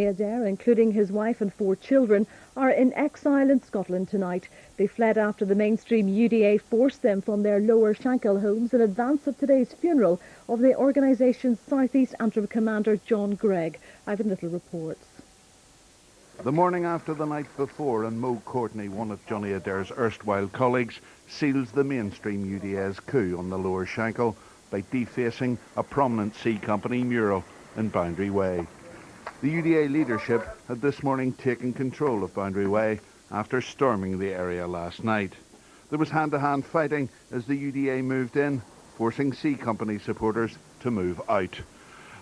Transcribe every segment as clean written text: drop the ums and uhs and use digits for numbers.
Adair, including his wife and 4 children, are in exile in Scotland tonight. They fled after the mainstream UDA forced them from their Lower Shankill homes in advance of today's funeral of the organisation's South East Antrim commander John Gregg. Ivan Little reports. The morning after the night before and Mo Courtney, one of Johnny Adair's erstwhile colleagues, seals the mainstream UDA's coup on the Lower Shankill by defacing a prominent C Company mural in Boundary Way. The UDA leadership had this morning taken control of Boundary Way after storming the area last night. There was hand-to-hand fighting as the UDA moved in, forcing C Company supporters to move out.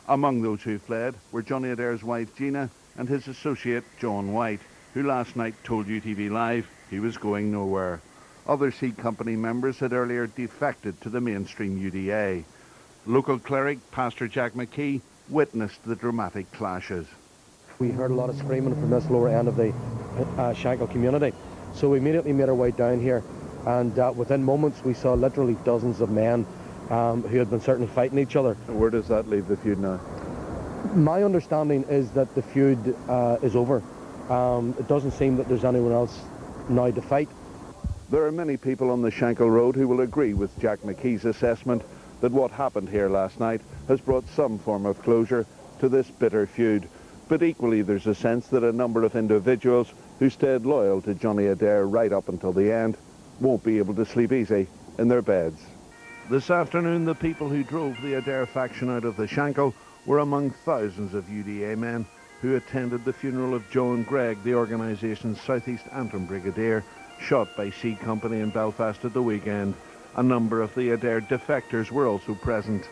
Among those who fled were Johnny Adair's wife Gina and his associate John White, who last night told UTV Live he was going nowhere. Other C Company members had earlier defected to the mainstream UDA. Local cleric Pastor Jack McKee witnessed the dramatic clashes. We heard a lot of screaming from this lower end of the Shankill community, so we immediately made our way down here, and within moments we saw literally dozens of men who had been certainly fighting each other. Where does that leave the feud now? My understanding is that the feud is over. It doesn't seem that there's anyone else now to fight. There are many people on the Shankill Road who will agree with Jack McKee's assessment that what happened here last night has brought some form of closure to this bitter feud. But equally there's a sense that a number of individuals who stayed loyal to Johnny Adair right up until the end won't be able to sleep easy in their beds. This afternoon the people who drove the Adair faction out of the Shankill were among thousands of UDA men who attended the funeral of John Gregg, the organisation's South East Antrim brigadier, shot by C Company in Belfast at the weekend. A number of the Adair defectors were also present.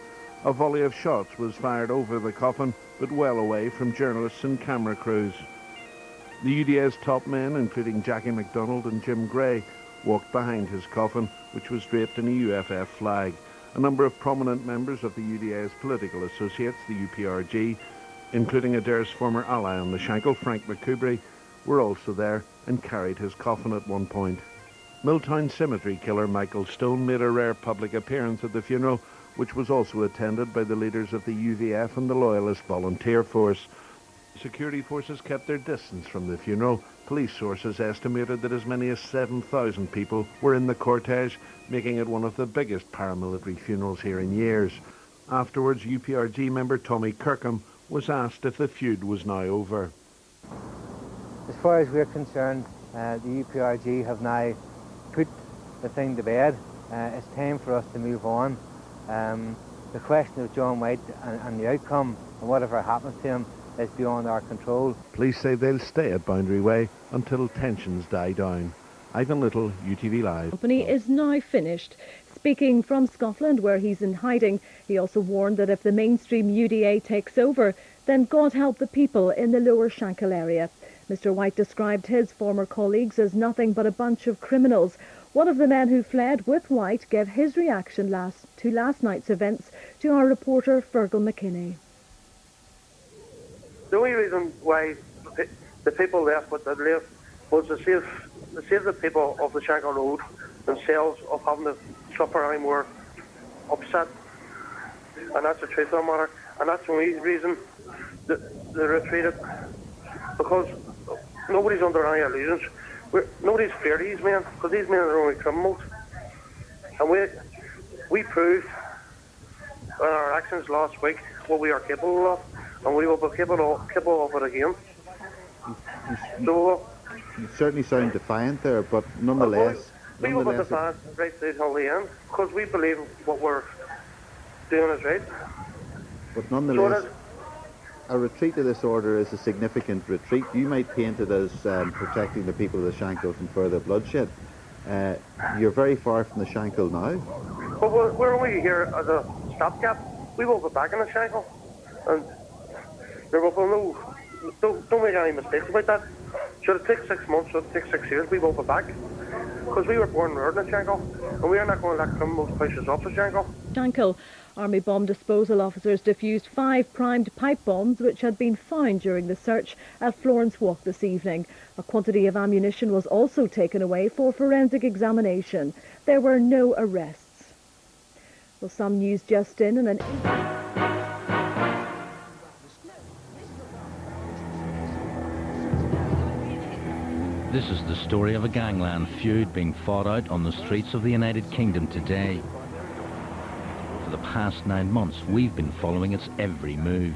A volley of shots was fired over the coffin, but well away from journalists and camera crews. The UDA's top men, including Jackie MacDonald and Jim Gray, walked behind his coffin, which was draped in a UFF flag. A number of prominent members of the UDA's political associates, the UPRG, including Adair's former ally on the Shankill, Frank McCoubrey, were also there and carried his coffin at one point. Milltown Cemetery killer Michael Stone made a rare public appearance at the funeral, which was also attended by the leaders of the UVF and the Loyalist Volunteer Force. Security forces kept their distance from the funeral. Police sources estimated that as many as 7,000 people were in the cortege, making it one of the biggest paramilitary funerals here in years. Afterwards, UPRG member Tommy Kirkham was asked if the feud was now over. As far as we're concerned, the UPRG have now put the thing to bed. It's time for us to move on. The question of John White and the outcome and whatever happens to him is beyond our control. Police say they'll stay at Boundary Way until tensions die down. Ivan Little, UTV Live. Company is now finished. Speaking from Scotland, where he's in hiding, he also warned that if the mainstream UDA takes over, then God help the people in the Lower Shankill area. Mr. White described his former colleagues as nothing but a bunch of criminals. One of the men who fled with White gave his reaction to last night's events to our reporter Fergal McKinney. The only reason why the people left what they left was to save the people of the Shankill Road themselves of having to suffer any more upset. And that's the truth of the matter. And that's the only reason that they retreated. Because nobody's under any illusions. Nobody's feared these men, because these men are only criminals. And we proved in our actions last week what we are capable of, and we will be capable of it again. You certainly sound defiant there, but nonetheless... We will be defiant right through till the end, because we believe what we're doing is right. But nonetheless, a retreat of this order is a significant retreat. You might paint it as protecting the people of the Shankill from further bloodshed. You're very far from the Shankill now. But we're only here as a stopgap. We will be back in the Shankill. And there will be no... Don't make any mistakes about that. Should it take 6 months, should it take 6 years, we will be back. Because we were born and reared in the Shankill, and we are not going to let criminals push us off the Shankill. Shankill Army bomb disposal officers defused 5 primed pipe bombs which had been found during the search at Florence Walk this evening. A quantity of ammunition was also taken away for forensic examination. There were no arrests. Well, some news just in and an... This is the story of a gangland feud being fought out on the streets of the United Kingdom today. For the past 9 months, we've been following its every move.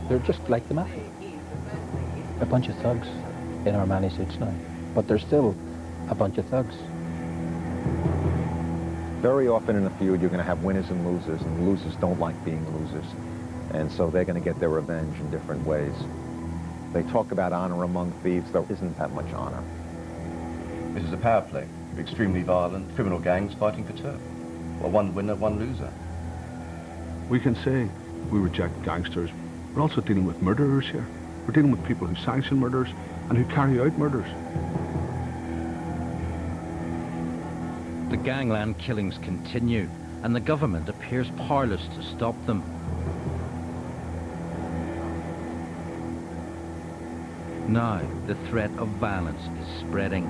They're just like the mafia. A bunch of thugs in Armani suits now, but they're still a bunch of thugs. Very often in a feud, you're going to have winners and losers don't like being losers. And so they're going to get their revenge in different ways. They talk about honor among thieves. There isn't that much honor. This is a power play. Extremely violent, criminal gangs fighting for turf. Well, one winner, one loser. We can say we reject gangsters. We're also dealing with murderers here. We're dealing with people who sanction murders and who carry out murders. The gangland killings continue, and the government appears powerless to stop them. Now, the threat of violence is spreading.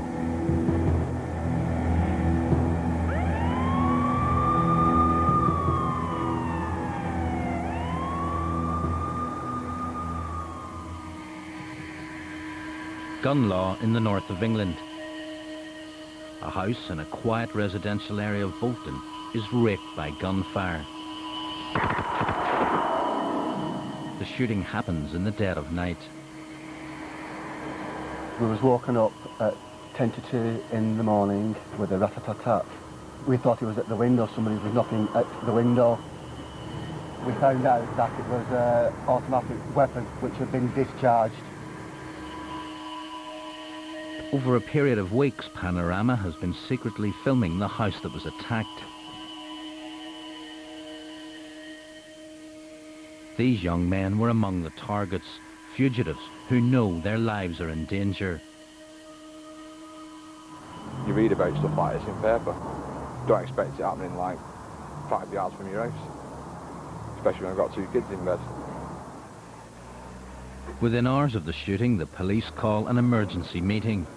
Gun law in the north of England. A house in a quiet residential area of Bolton is raked by gunfire. The shooting happens in the dead of night. We was walking up at 10 to 2 in the morning with a rat-a-tat-tat. We thought it was at the window, somebody was knocking at the window. We found out that it was an automatic weapon which had been discharged. Over a period of weeks, Panorama has been secretly filming the house that was attacked. These young men were among the targets, fugitives who know their lives are in danger. You read about stuff like this in paper. Don't expect it happening like 5 yards from your house, especially when I've got 2 kids in bed. Within hours of the shooting, the police call an emergency meeting.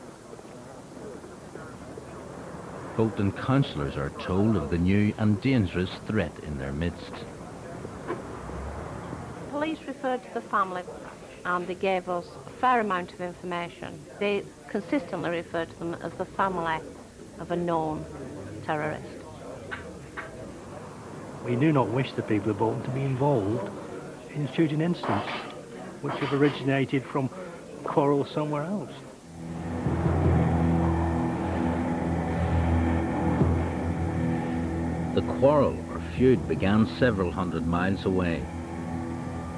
Bolton councillors are told of the new and dangerous threat in their midst. Police referred to the family and they gave us a fair amount of information. They consistently referred to them as the family of a known terrorist. We do not wish the people of Bolton to be involved in shooting incidents which have originated from quarrels somewhere else. The quarrel or feud began several hundred miles away.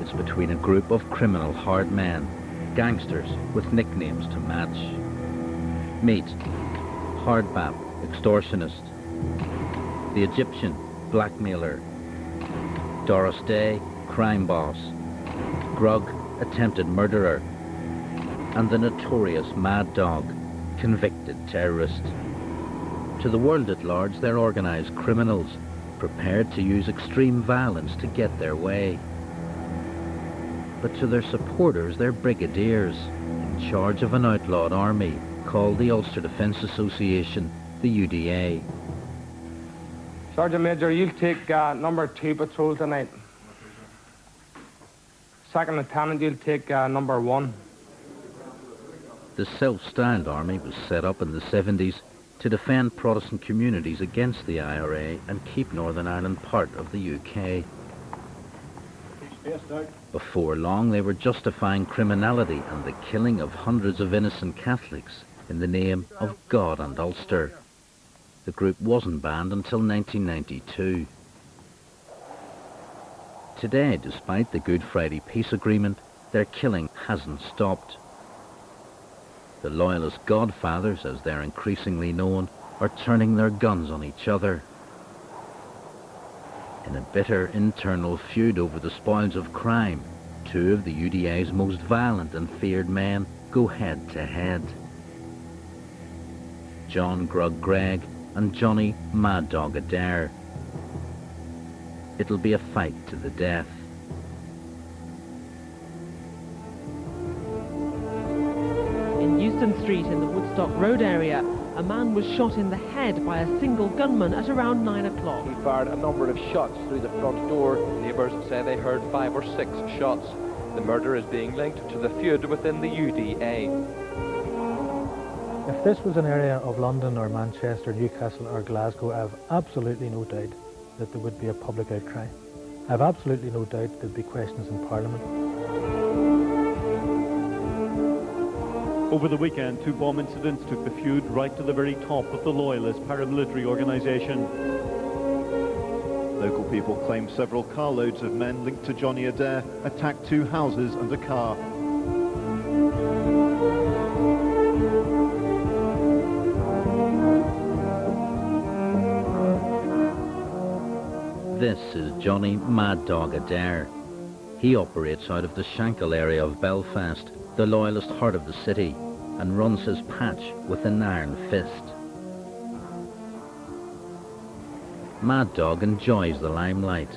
It's between a group of criminal hard men, gangsters with nicknames to match. Meet Hardbap, extortionist. The Egyptian, blackmailer. Doris Day, crime boss. Grug, attempted murderer. And the notorious Mad Dog, convicted terrorist. To the world at large, they're organised criminals, prepared to use extreme violence to get their way. But to their supporters, they're brigadiers, in charge of an outlawed army called the Ulster Defence Association, the UDA. Sergeant Major, you'll take number 2 patrol tonight. Second Lieutenant, you'll take number 1. The self-styled army was set up in the 70s to defend Protestant communities against the IRA and keep Northern Ireland part of the UK. Before long, they were justifying criminality and the killing of hundreds of innocent Catholics in the name of God and Ulster. The group wasn't banned until 1992. Today, despite the Good Friday Peace Agreement, their killing hasn't stopped. The Loyalist Godfathers, as they're increasingly known, are turning their guns on each other. In a bitter internal feud over the spoils of crime, 2 of the UDA's most violent and feared men go head to head. John Grug Gregg and Johnny Mad Dog Adair. It'll be a fight to the death. In Euston Street in the Woodstock Road area, a man was shot in the head by a single gunman at around 9 o'clock. He fired a number of shots through the front door. Neighbours say they heard 5 or 6 shots. The murder is being linked to the feud within the UDA. If this was an area of London or Manchester, Newcastle or Glasgow, I have absolutely no doubt that there would be a public outcry. I have absolutely no doubt there'd be questions in Parliament. Over the weekend, 2 bomb incidents took the feud right to the very top of the Loyalist paramilitary organisation. Local people claim several carloads of men linked to Johnny Adair attacked 2 houses and a car. This is Johnny Mad Dog Adair. He operates out of the Shankill area of Belfast, the Loyalist heart of the city, and runs his patch with an iron fist. Mad Dog enjoys the limelight.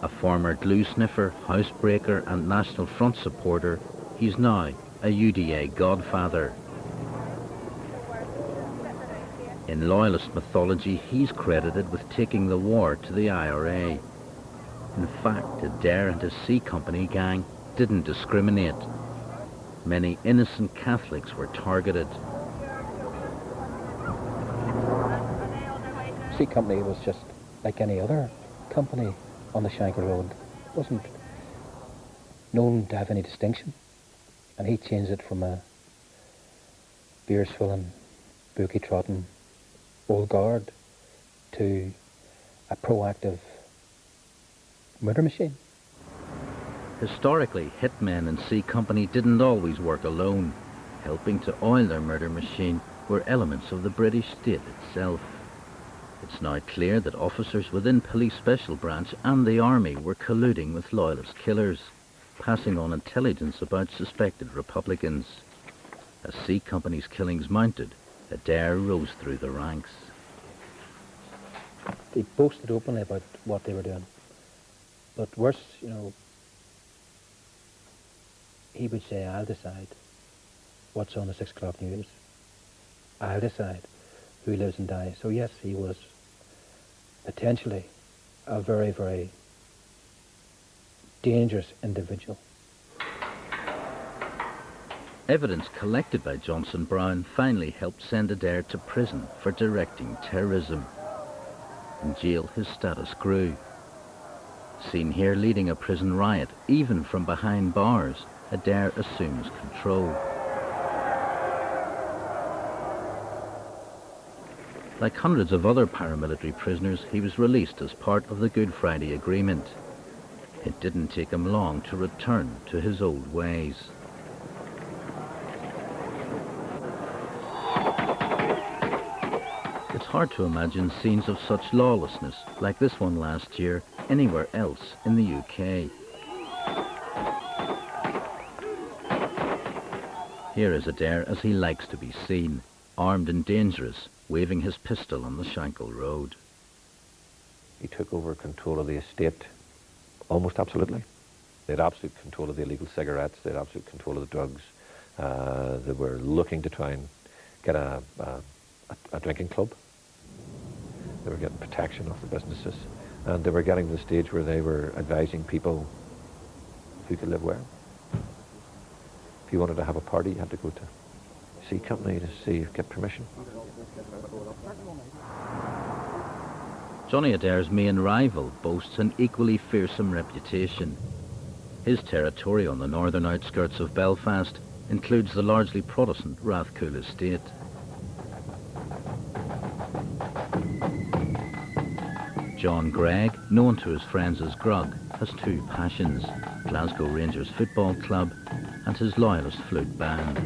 A former glue sniffer, housebreaker and National Front supporter, he's now a UDA godfather. In Loyalist mythology, he's credited with taking the war to the IRA. In fact, Adair and his C Company gang didn't discriminate. Many innocent Catholics were targeted. C Company was just like any other company on the Shankill Road. It wasn't known to have any distinction. And he changed it from a beer-swilling, bookie-trotting old guard to a proactive murder machine. Historically, hitmen in C Company didn't always work alone. Helping to oil their murder machine were elements of the British state itself. It's now clear that officers within Police Special Branch and the Army were colluding with Loyalist killers, passing on intelligence about suspected Republicans. As C Company's killings mounted, Adair rose through the ranks. They boasted openly about what they were doing. But worse, you know, he would say, I'll decide what's on the 6 o'clock news. I'll decide who lives and dies. So yes, he was potentially a very, very dangerous individual. Evidence collected by Johnson Brown finally helped send Adair to prison for directing terrorism. In jail, his status grew. Seen here leading a prison riot, even from behind bars, Adair assumes control. Like hundreds of other paramilitary prisoners, he was released as part of the Good Friday Agreement. It didn't take him long to return to his old ways. It's hard to imagine scenes of such lawlessness, like this one last year, anywhere else in the UK. Here is Adair as he likes to be seen, armed and dangerous, waving his pistol on the Shankill Road. He took over control of the estate almost absolutely. They had absolute control of the illegal cigarettes, they had absolute control of the drugs. They were looking to try and get a drinking club. They were getting protection off the businesses, and they were getting to the stage where they were advising people who could live where. If you wanted to have a party, you had to go to C Company to get permission. Johnny Adair's main rival boasts an equally fearsome reputation. His territory on the northern outskirts of Belfast includes the largely Protestant Rathcoole estate. John Gregg, known to his friends as Grug, has 2 passions: Glasgow Rangers Football Club and his Loyalist flute band.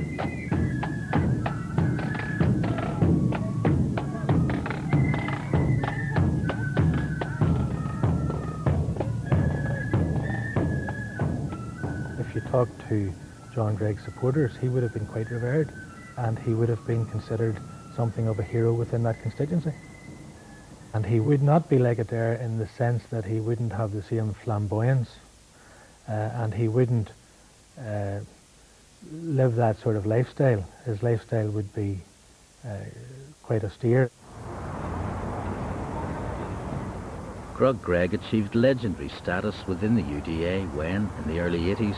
If you talk to John Gregg's supporters, he would have been quite revered, and he would have been considered something of a hero within that constituency. And he would not be like Adair in the sense that he wouldn't have the same flamboyance, and he wouldn't live that sort of lifestyle. His lifestyle would be quite austere. Grug Gregg achieved legendary status within the UDA when, in the early 80s,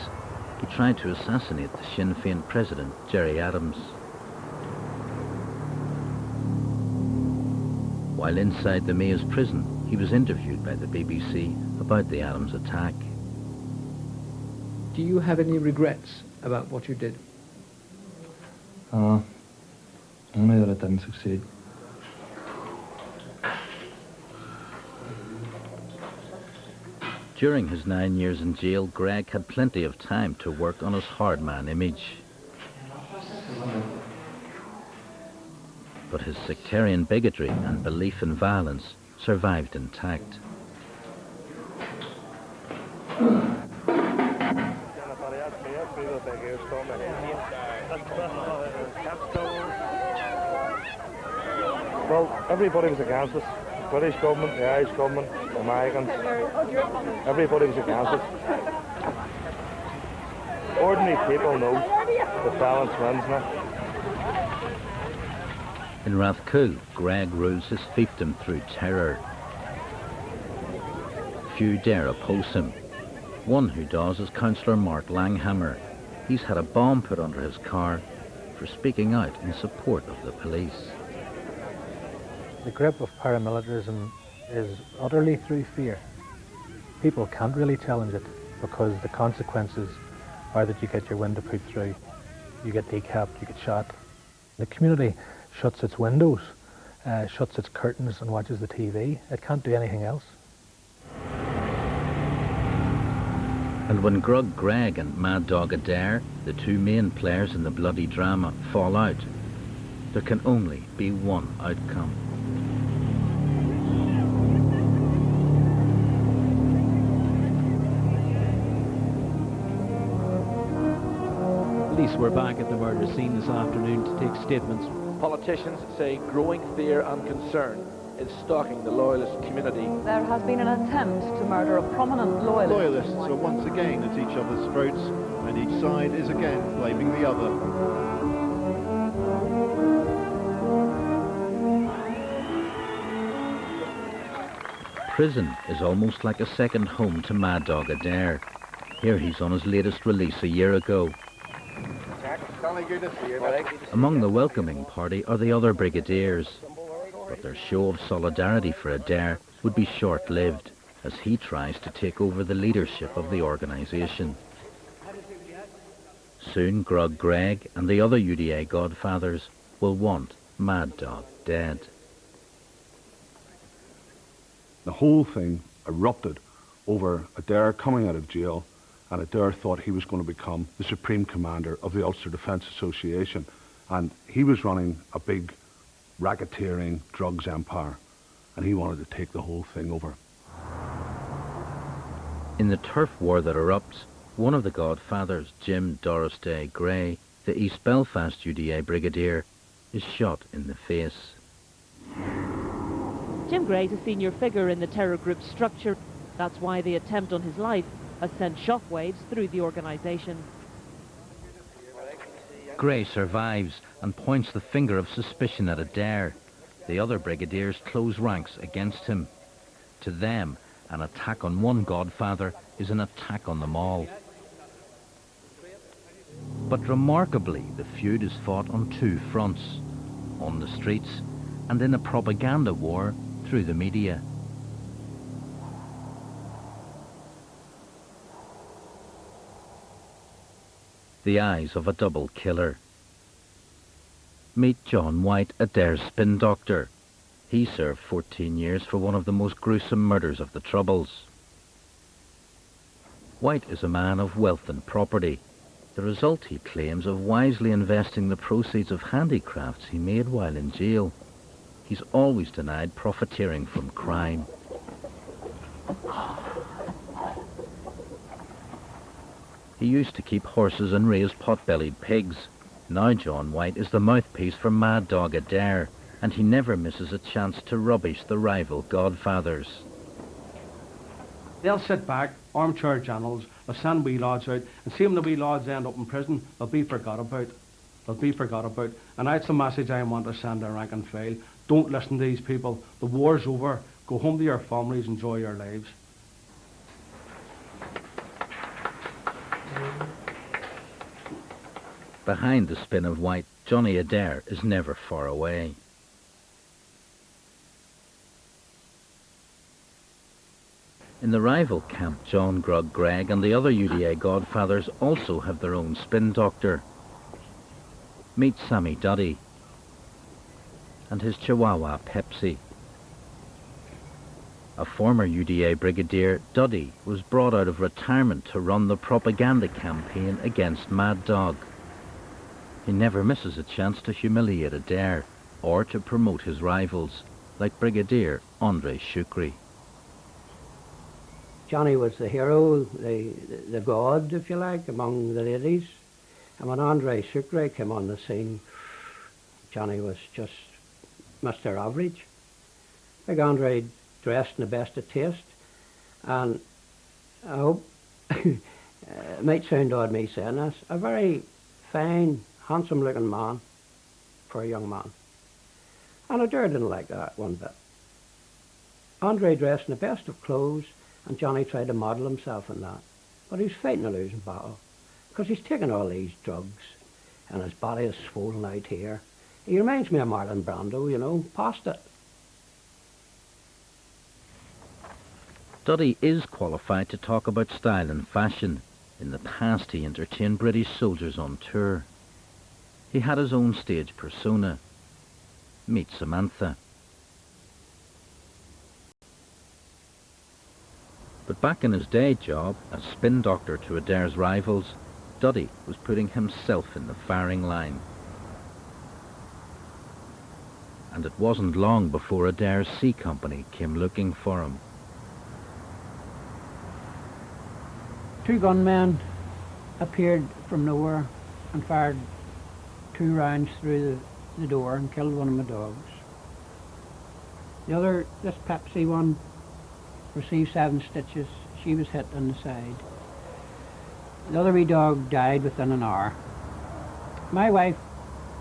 who tried to assassinate the Sinn Féin president, Gerry Adams. While inside the Maze prison, he was interviewed by the BBC about the Adams attack. Do you have any regrets about what you did? Only that it didn't succeed. During his 9 years in jail, Greg had plenty of time to work on his hard man image. But his sectarian bigotry and belief in violence survived intact. Well, everybody was against us. British government, the Irish government, the Americans. Everybody was against us. Ordinary people know that balance wins now. In Rathcoole, Greg rules his fiefdom through terror. Few dare oppose him. One who does is Councillor Mark Langhammer. He's had a bomb put under his car for speaking out in support of the police. The grip of paramilitarism is utterly through fear. People can't really challenge it because the consequences are that you get your window put through, you get decapped, you get shot. The community shuts its windows, shuts its curtains and watches the TV. It can't do anything else. And when Grug Greg and Mad Dog Adair, the two main players in the bloody drama, fall out, there can only be one outcome. Police were back at the murder scene this afternoon to take statements. Politicians say growing fear and concern is stalking the loyalist community. There has been an attempt to murder a prominent loyalist. Loyalists are once again at each other's throats, and each side is again blaming the other. Prison is almost like a second home to Mad Dog Adair. Here he's on his latest release a year ago. Among the welcoming party are the other brigadiers, but their show of solidarity for Adair would be short-lived as he tries to take over the leadership of the organisation. Soon Grug Greg and the other UDA godfathers will want Mad Dog dead. The whole thing erupted over Adair coming out of jail, and Adair thought he was going to become the supreme commander of the Ulster Defence Association, and he was running a big racketeering drugs empire, and he wanted to take the whole thing over. In the turf war that erupts, one of the godfathers, Jim Doris Day Gray, the East Belfast UDA brigadier, is shot in the face. Jim Gray's a senior figure in the terror group's structure. That's why the attempt on his life has sent shockwaves through the organisation. Gray survives and points the finger of suspicion at Adair. The other brigadiers close ranks against him. To them, an attack on one godfather is an attack on them all. But remarkably, the feud is fought on two fronts, on the streets and in a propaganda war through the media. The eyes of a double killer. Meet John White, Adair's spin doctor. He served 14 years for one of the most gruesome murders of the Troubles. White is a man of wealth and property, the result, he claims, of wisely investing the proceeds of handicrafts he made while in jail. He's always denied profiteering from crime. He used to keep horses and raise pot-bellied pigs. Now John White is the mouthpiece for Mad Dog Adair, and he never misses a chance to rubbish the rival godfathers. They'll sit back, armchair generals, they'll send wee lads out, and see when the wee lads end up in prison, they'll be forgot about. They'll be forgot about. And that's the message I want to send to rank and file. Don't listen to these people. The war's over. Go home to your families, enjoy your lives. Behind the spin of white, Johnny Adair is never far away. In the rival camp, John Grug Gregg and the other UDA godfathers also have their own spin doctor. Meet Sammy Duddy and his Chihuahua Pepsi. A former UDA brigadier, Duddy was brought out of retirement to run the propaganda campaign against Mad Dog. He never misses a chance to humiliate Adair or to promote his rivals, like Brigadier Andre Shukri. Johnny was the hero, the god, if you like, among the ladies. And when Andre Shukri came on the scene, Johnny was just Mr. Average. Big Andre dressed in the best of taste, and I hope it might sound odd me saying this, a very fine, handsome looking man for a young man. And Adair didn't like that one bit. Andre dressed in the best of clothes, and Johnny tried to model himself in that. But he's fighting a losing battle, because he's taking all these drugs, and his body is swollen out here. He reminds me of Marlon Brando, you know, past it. Duddy is qualified to talk about style and fashion. In the past he entertained British soldiers on tour. He had his own stage persona. Meet Samantha. But back in his day job as spin doctor to Adair's rivals, Duddy was putting himself in the firing line. And it wasn't long before Adair's C Company came looking for him. Two gunmen appeared from nowhere and fired 2 rounds through the door and killed one of my dogs. The other, this Pepsi one, received 7 stitches. She was hit in the side. The other wee dog died within an hour. My wife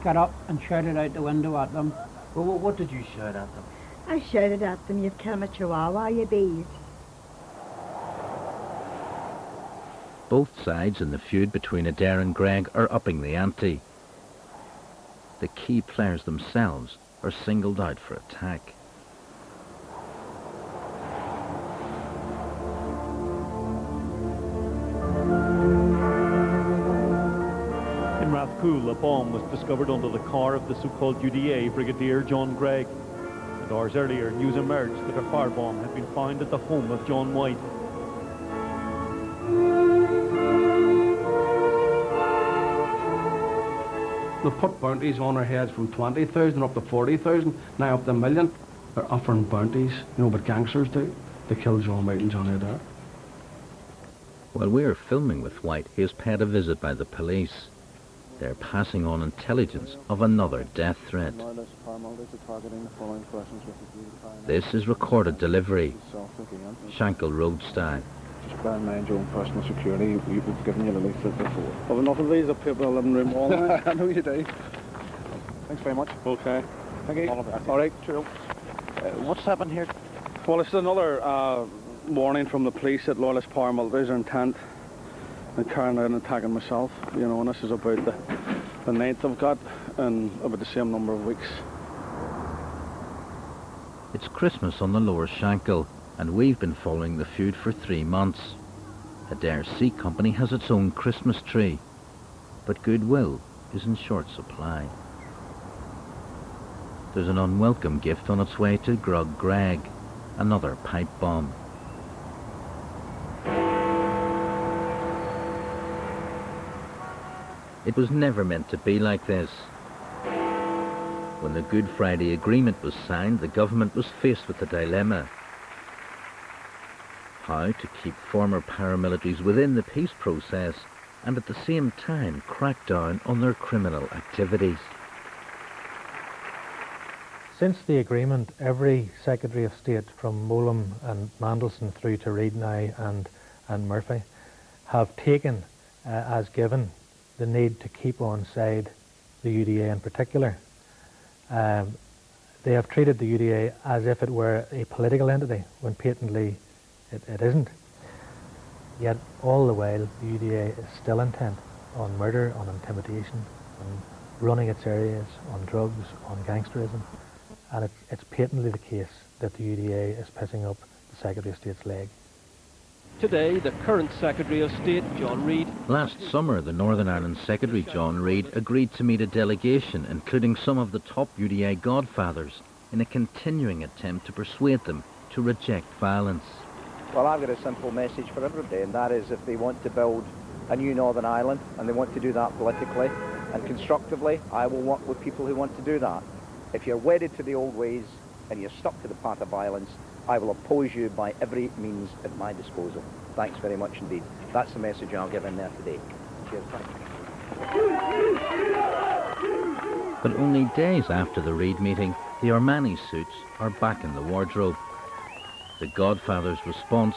got up and shouted out the window at them. Well, what did you shout at them? I shouted at them, "You've killed my Chihuahua, you bees." Both sides in the feud between Adair and Gregg are upping the ante. The key players themselves are singled out for attack. In Rathcoole, a bomb was discovered under the car of the so-called UDA Brigadier John Gregg. And hours earlier, news emerged that a firebomb had been found at the home of John White. They've put bounties on our heads from 20,000 up to 40,000, now up to 1 million. They're offering bounties, you know what gangsters do? They kill John White and Johnny Adair. While we are filming with White, he is paid a visit by the police. They're passing on intelligence of another death threat. This is recorded delivery, Shankle Road style. Just bear in mind your own personal security. We've given you the leaflet before. Well, enough of these up here in the living room all night. I know you do. Thanks very much. Okay. Thank you. All right, true. What's happened here? Well, it's another warning from the police that Loyalist paramilitaries are intent on carrying out an attack on myself. You know, and this is about the 9th I've got in about the same number of weeks. It's Christmas on the Lower Shankle, and we've been following the feud for 3 months. Adair C Company has its own Christmas tree, but goodwill is in short supply. There's an unwelcome gift on its way to Grug Gregg, another pipe bomb. It was never meant to be like this. When the Good Friday Agreement was signed, the government was faced with a dilemma. How to keep former paramilitaries within the peace process and at the same time crack down on their criminal activities. Since the agreement, every Secretary of State from Molam and Mandelson through to Reid now and Murphy have taken as given the need to keep on side the UDA in particular. They have treated the UDA as if it were a political entity, when patently it isn't. Yet all the while the UDA is still intent on murder, on intimidation, on running its areas, on drugs, on gangsterism. And it's patently the case that the UDA is pissing up the Secretary of State's leg. Today, the current Secretary of State, John Reid. Last summer, the Northern Ireland Secretary, John Reid, agreed to meet a delegation, including some of the top UDA godfathers, in a continuing attempt to persuade them to reject violence. Well, I've got a simple message for everybody, and that is if they want to build a new Northern Ireland, and they want to do that politically and constructively, I will work with people who want to do that. If you're wedded to the old ways and you're stuck to the path of violence, I will oppose you by every means at my disposal. Thanks very much indeed. That's the message I'll give in there today. Cheers, thanks. But only days after the Reid meeting, the Armani suits are back in the wardrobe. The Godfather's response,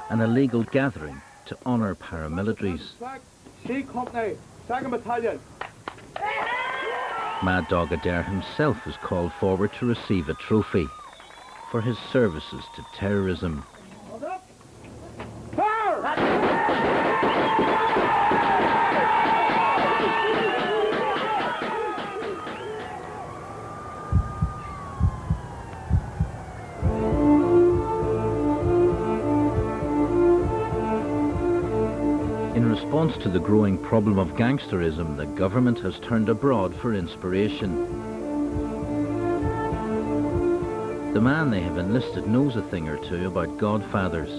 an illegal gathering to honour paramilitaries. C Company, 2nd Battalion. Mad Dog Adair himself was called forward to receive a trophy for his services to terrorism. In response to the growing problem of gangsterism, the government has turned abroad for inspiration. The man they have enlisted knows a thing or two about godfathers.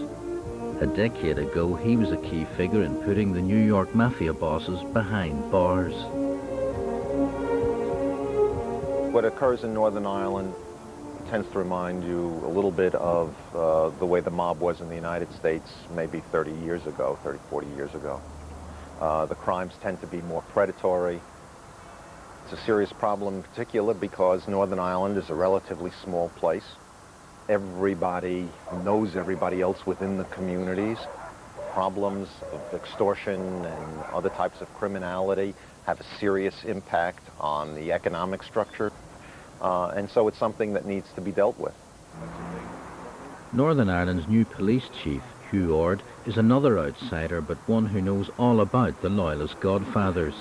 A decade ago, he was a key figure in putting the New York mafia bosses behind bars. What occurs in Northern Ireland tends to remind you a little bit of the way the mob was in the United States maybe 30, 40 years ago. The crimes tend to be more predatory. It's a serious problem in particular because Northern Ireland is a relatively small place. Everybody knows everybody else within the communities. Problems of extortion and other types of criminality have a serious impact on the economic structure. And so it's something that needs to be dealt with. Northern Ireland's new police chief, Hugh Ord, is another outsider, but one who knows all about the Loyalist godfathers.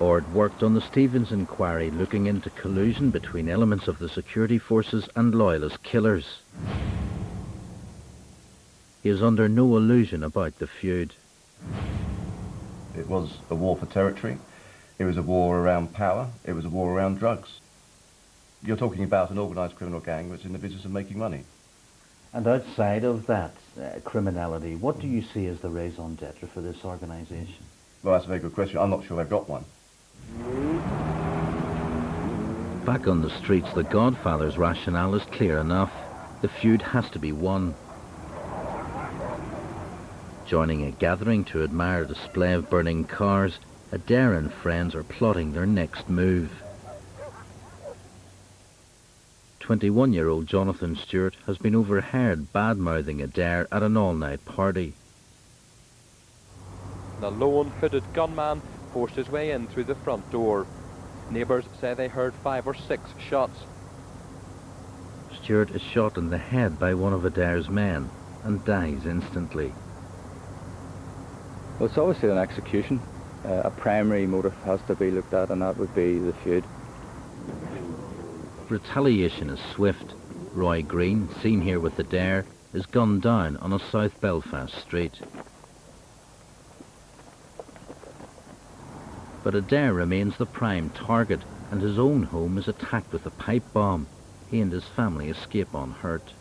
Ord worked on the Stevens inquiry, looking into collusion between elements of the security forces and Loyalist killers. He is under no illusion about the feud. It was a war for territory. It was a war around power. It was a war around drugs. You're talking about an organised criminal gang that's in the business of making money. And outside of that criminality, what do you see as the raison d'etre for this organisation? Well, that's a very good question. I'm not sure they've got one. Back on the streets, the Godfather's rationale is clear enough. The feud has to be won. Joining a gathering to admire a display of burning cars, Adair and friends are plotting their next move. 21-year-old Jonathan Stewart has been overheard bad-mouthing Adair at an all-night party. The lone hooded gunman forced his way in through the front door. Neighbours say they heard 5 or 6 shots. Stewart is shot in the head by one of Adair's men and dies instantly. Well, it's obviously an execution. A primary motive has to be looked at, and that would be the feud. Retaliation is swift. Roy Green, seen here with Adair, is gunned down on a South Belfast street. But Adair remains the prime target, and his own home is attacked with a pipe bomb. He and his family escape unhurt.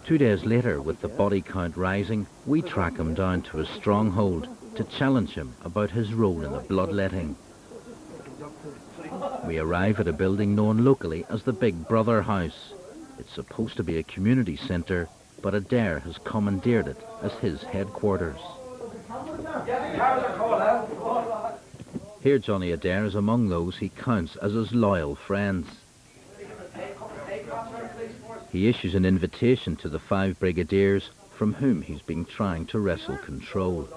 2 days later, with the body count rising, we track him down to his stronghold to challenge him about his role in the bloodletting. We arrive at a building known locally as the Big Brother House. It's supposed to be a community centre, but Adair has commandeered it as his headquarters. Here Johnny Adair is among those he counts as his loyal friends. He issues an invitation to the 5 brigadiers from whom he's been trying to wrestle control.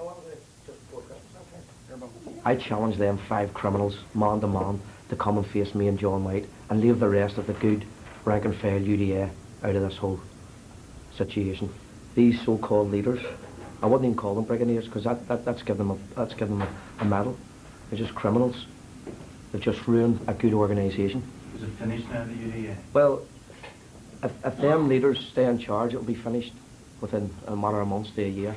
I challenge them 5 criminals, man to man, to come and face me and John White and leave the rest of the good rank and file UDA out of this whole situation. These so-called leaders I wouldn't even call them brigadiers, because that's giving them a medal. They're just criminals. They've just ruined a good organisation. Is it finished now, the UDA? Well, if them leaders stay in charge, it'll be finished within a matter of months to a year.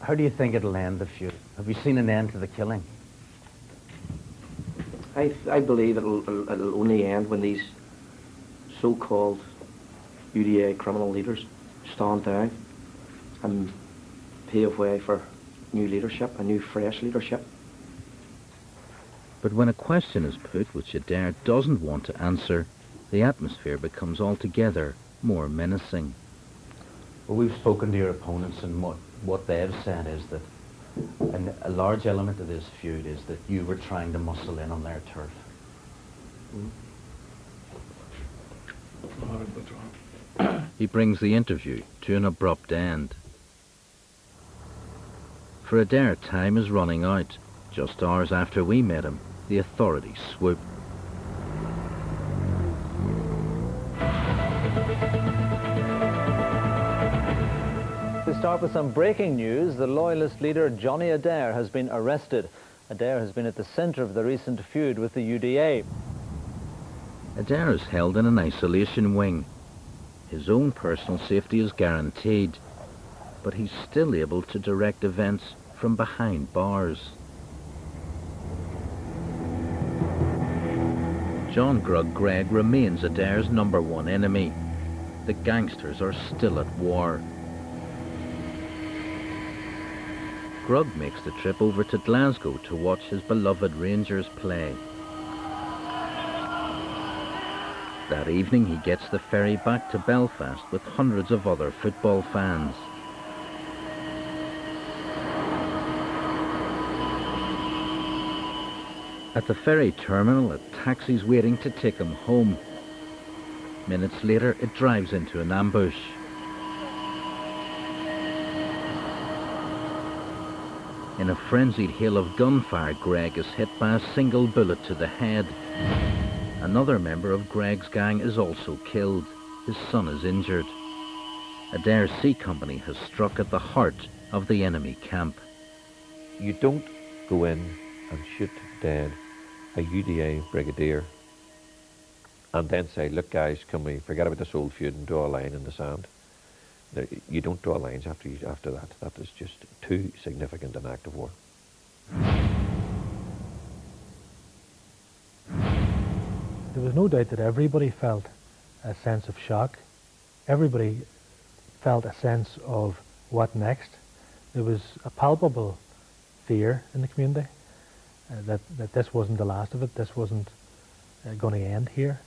How do you think it'll end, the feud? Have you seen an end to the killing? I believe it'll only end when these so-called UDA criminal leaders stand down and pave way for new leadership, a new fresh leadership. But when a question is put which Adair doesn't want to answer, the atmosphere becomes altogether more menacing. Well, we've spoken to your opponents, and what they've said is that a large element of this feud is that you were trying to muscle in on their turf. He brings the interview to an abrupt end. For Adair, time is running out. Just hours after we met him, the authorities swoop. To start with some breaking news, the Loyalist leader Johnny Adair has been arrested. Adair has been at the centre of the recent feud with the UDA. Adair is held in an isolation wing. His own personal safety is guaranteed, but he's still able to direct events from behind bars. John Gregg remains Adair's #1 enemy. The gangsters are still at war. Grug makes the trip over to Glasgow to watch his beloved Rangers play. That evening he gets the ferry back to Belfast with hundreds of other football fans. At the ferry terminal, a taxi's waiting to take him home. Minutes later, it drives into an ambush. In a frenzied hail of gunfire, Gregg is hit by a single bullet to the head. Another member of Gregg's gang is also killed. His son is injured. Adair's C Company has struck at the heart of the enemy camp. You don't go in and shoot dead a UDA brigadier and then say, look guys, can we forget about this old feud and draw a line in the sand? You don't draw lines after that. That is just too significant an act of war. There was no doubt that everybody felt a sense of shock. Everybody felt a sense of what next. There was a palpable fear in the community that this wasn't the last of it, this wasn't going to end here.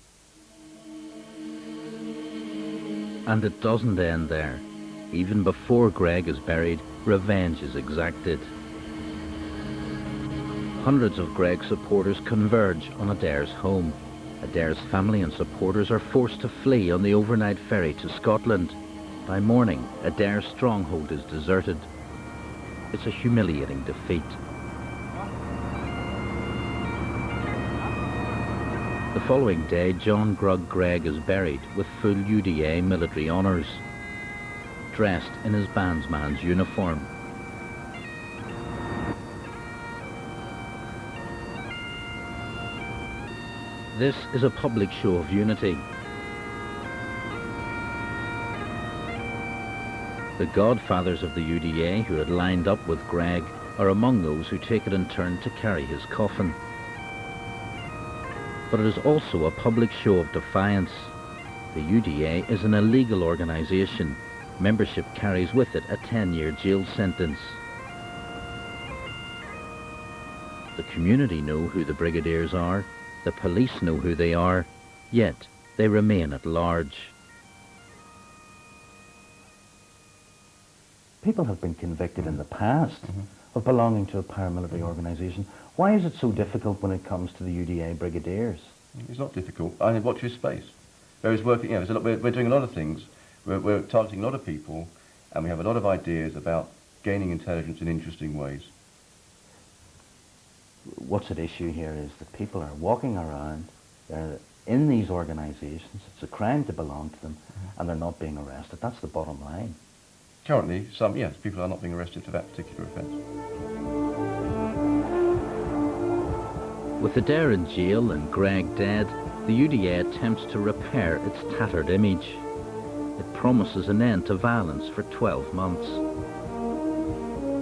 And it doesn't end there. Even before Gregg is buried, revenge is exacted. Hundreds of Gregg supporters converge on Adair's home. Adair's family and supporters are forced to flee on the overnight ferry to Scotland. By morning, Adair's stronghold is deserted. It's a humiliating defeat. The following day, John Gregg is buried with full UDA military honours, dressed in his bandsman's uniform. This is a public show of unity. The godfathers of the UDA who had lined up with Gregg are among those who take it in turn to carry his coffin. But it is also a public show of defiance. The UDA is an illegal organisation. Membership carries with it a 10-year jail sentence. The community know who the brigadiers are, the police know who they are, yet they remain at large. People have been convicted in the past of belonging to a paramilitary organisation. Why is it so difficult when it comes to the UDA brigadiers? It's not difficult. I mean, watch your space. We're doing a lot of things. We're targeting a lot of people, and we have a lot of ideas about gaining intelligence in interesting ways. What's at issue here is that people are walking around, they're in these organisations, it's a crime to belong to them, and they're not being arrested. That's the bottom line. Currently, some, yes, people are not being arrested for that particular offence. With Adair in jail and Greg dead, the UDA attempts to repair its tattered image. It promises an end to violence for 12 months.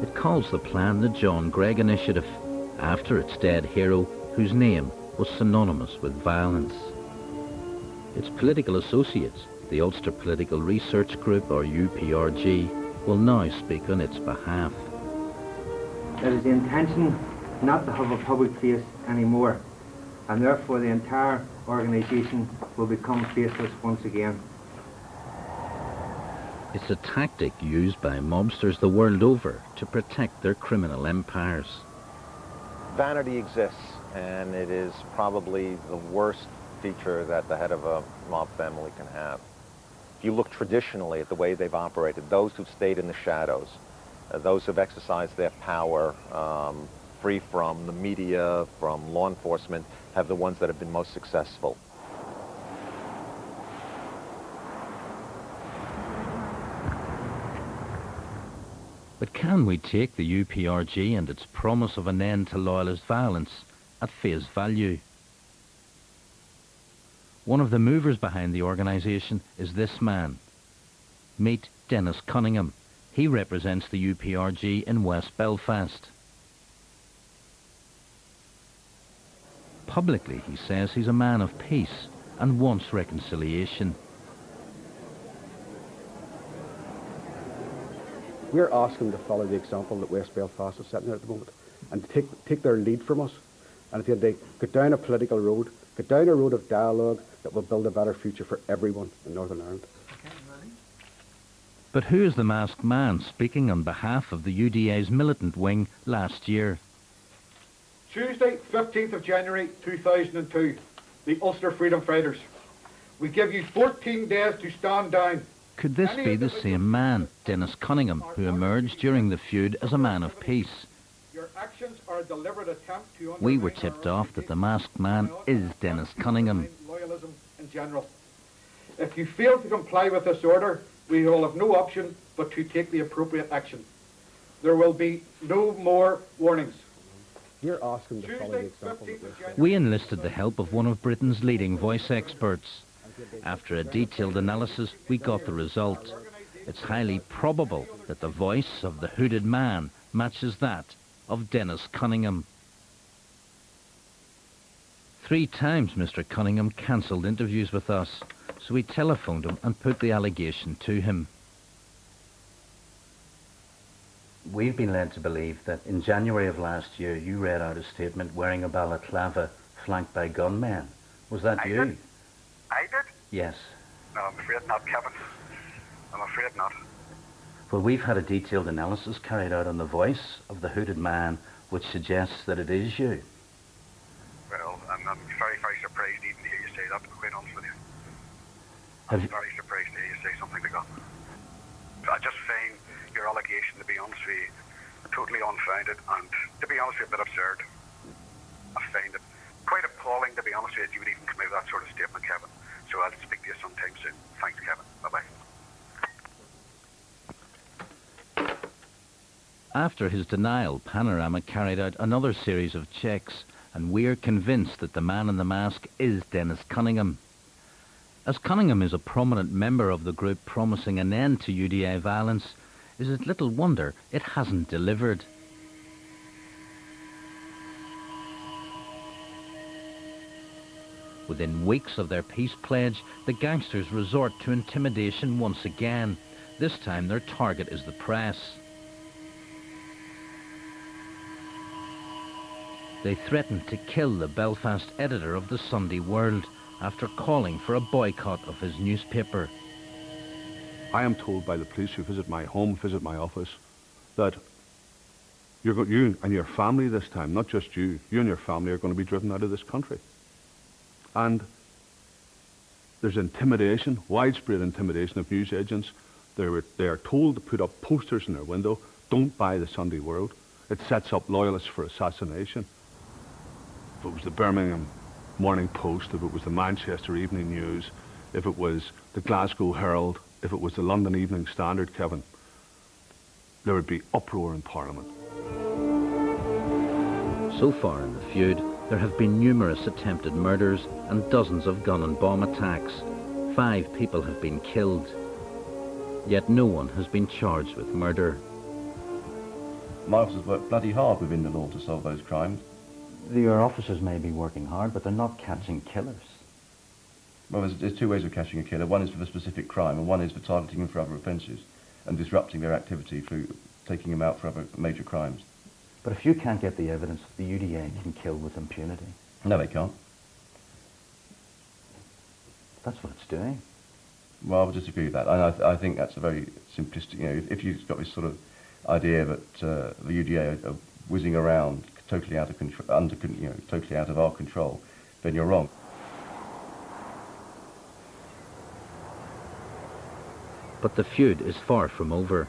It calls the plan the John Gregg Initiative, after its dead hero, whose name was synonymous with violence. Its political associates, the Ulster Political Research Group, or UPRG, will now speak on its behalf. It is the intention not to have a public face anymore, and therefore the entire organisation will become faceless once again. It's a tactic used by mobsters the world over to protect their criminal empires. Vanity exists, and it is probably the worst feature that the head of a mob family can have. If you look traditionally at the way they've operated, those who've stayed in the shadows, those who've exercised their power free from the media, from law enforcement, have the ones that have been most successful. But can we take the UPRG and its promise of an end to loyalist violence at face value? One of the movers behind the organisation is this man. Meet Dennis Cunningham. He represents the UPRG in West Belfast. Publicly, he says he's a man of peace and wants reconciliation. We're asking them to follow the example that West Belfast is setting out at the moment and take their lead from us. And at the end of the day, go down a political road, go down a road of dialogue that will build a better future for everyone in Northern Ireland. But who is the masked man speaking on behalf of the UDA's militant wing last year? Tuesday, 15th of January 2002, the Ulster Freedom Fighters. We give you 14 days to stand down. Could this be the same man, Dennis Cunningham, who emerged during the feud as a man of peace? Your actions are a deliberate attempt to We were tipped off that the masked man is Dennis Cunningham. Loyalism in general. If you fail to comply with this order, we will have no option but to take the appropriate action. There will be no more warnings. You're asking to follow the example. We enlisted the help of one of Britain's leading voice experts. After a detailed analysis, we got the result. It's highly probable that the voice of the hooded man matches that of Dennis Cunningham. 3 times Mr. Cunningham cancelled interviews with us, so we telephoned him and put the allegation to him. We've been led to believe that in January of last year you read out a statement wearing a balaclava flanked by gunmen. Was that you? Did? I did? Yes. No, I'm afraid not, Kevin. I'm afraid not. Well, we've had a detailed analysis carried out on the voice of the hooded man, which suggests that it is you. Well, I'm very, very surprised even to hear you say that, to be quite honest with you. I'm very surprised to hear you say something like that. I just find your allegation, to be honest with you, totally unfounded and, to be honest with you, a bit absurd. I find it quite appalling, to be honest with you, that you would even come out with that sort of statement, Kevin. So I'll speak to you sometime soon. Thanks, Kevin. Bye-bye. After his denial, Panorama carried out another series of checks, and we're convinced that the man in the mask is Dennis Cunningham. As Cunningham is a prominent member of the group promising an end to UDA violence, is it little wonder it hasn't delivered. Within weeks of their peace pledge, the gangsters resort to intimidation once again. This time their target is the press. They threatened to kill the Belfast editor of the Sunday World after calling for a boycott of his newspaper. I am told by the police who visit my home, visit my office, that you and your family this time, not just you and your family are going to be driven out of this country. And there's intimidation, widespread intimidation of news agents. They are told to put up posters in their window, don't buy the Sunday World. It sets up loyalists for assassination. If it was the Birmingham Morning Post, if it was the Manchester Evening News, if it was the Glasgow Herald, if it was the London Evening Standard, Kevin, there would be uproar in Parliament. So far in the feud, there have been numerous attempted murders and dozens of gun and bomb attacks. 5 people have been killed. Yet no one has been charged with murder. My officers work bloody hard within the law to solve those crimes. Your officers may be working hard, but they're not catching killers. Well, there's 2 ways of catching a killer. One is for the specific crime, and one is for targeting them for other offences and disrupting their activity through taking them out for other major crimes. But if you can't get the evidence, the UDA can kill with impunity. No, they can't. That's what it's doing. Well, I would disagree with that. And I think that's a very simplistic, if you've got this sort of idea that the UDA are whizzing around totally out of control, totally out of our control, then you're wrong. But the feud is far from over.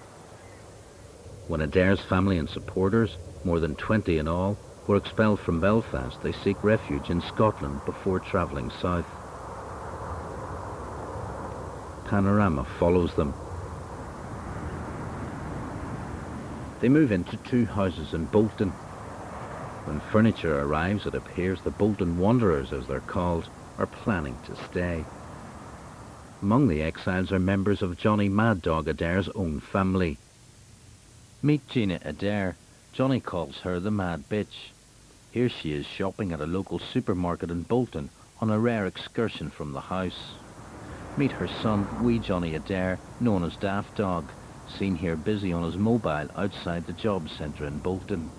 When Adair's family and supporters, more than 20 in all, were expelled from Belfast, they seek refuge in Scotland before travelling south. Panorama follows them. They move into 2 houses in Bolton. When furniture arrives, it appears the Bolton Wanderers, as they're called, are planning to stay. Among the exiles are members of Johnny Mad Dog Adair's own family. Meet Gina Adair. Johnny calls her the Mad Bitch. Here she is shopping at a local supermarket in Bolton on a rare excursion from the house. Meet her son, wee Johnny Adair, known as Daft Dog, seen here busy on his mobile outside the job centre in Bolton.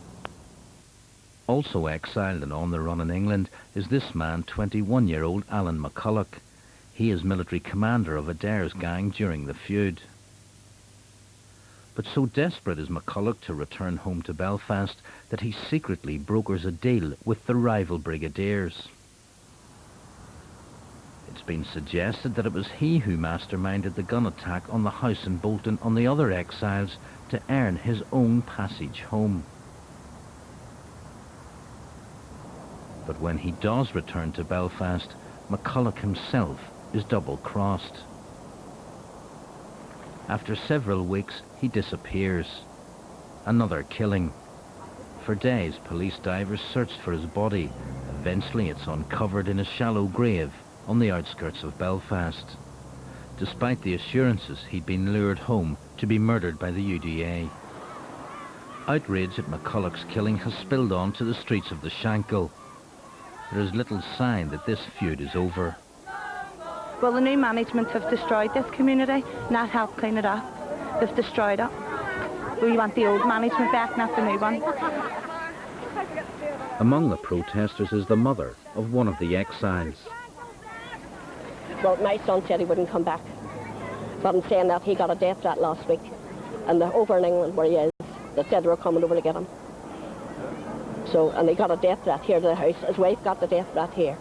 Also exiled and on the run in England is this man, 21-year-old Alan McCulloch. He is military commander of Adair's gang during the feud. But so desperate is McCulloch to return home to Belfast that he secretly brokers a deal with the rival brigadiers. It's been suggested that it was he who masterminded the gun attack on the house in Bolton on the other exiles to earn his own passage home. But when he does return to Belfast, McCulloch himself is double-crossed. After several weeks, he disappears. Another killing. For days, police divers searched for his body. Eventually, it's uncovered in a shallow grave on the outskirts of Belfast. Despite the assurances, he'd been lured home to be murdered by the UDA. Outrage at McCulloch's killing has spilled on to the streets of the Shankill. There is little sign that this feud is over. Well, the new management have destroyed this community, not helped clean it up. They've destroyed it. We want the old management back, not the new one. Among the protesters is the mother of one of the exiles. Well, my son said he wouldn't come back. But in saying that, he got a death threat last week. And they're over in England where he is, they said they were coming over to get him. So, and they got a death threat here to the house. His wife got the death threat here.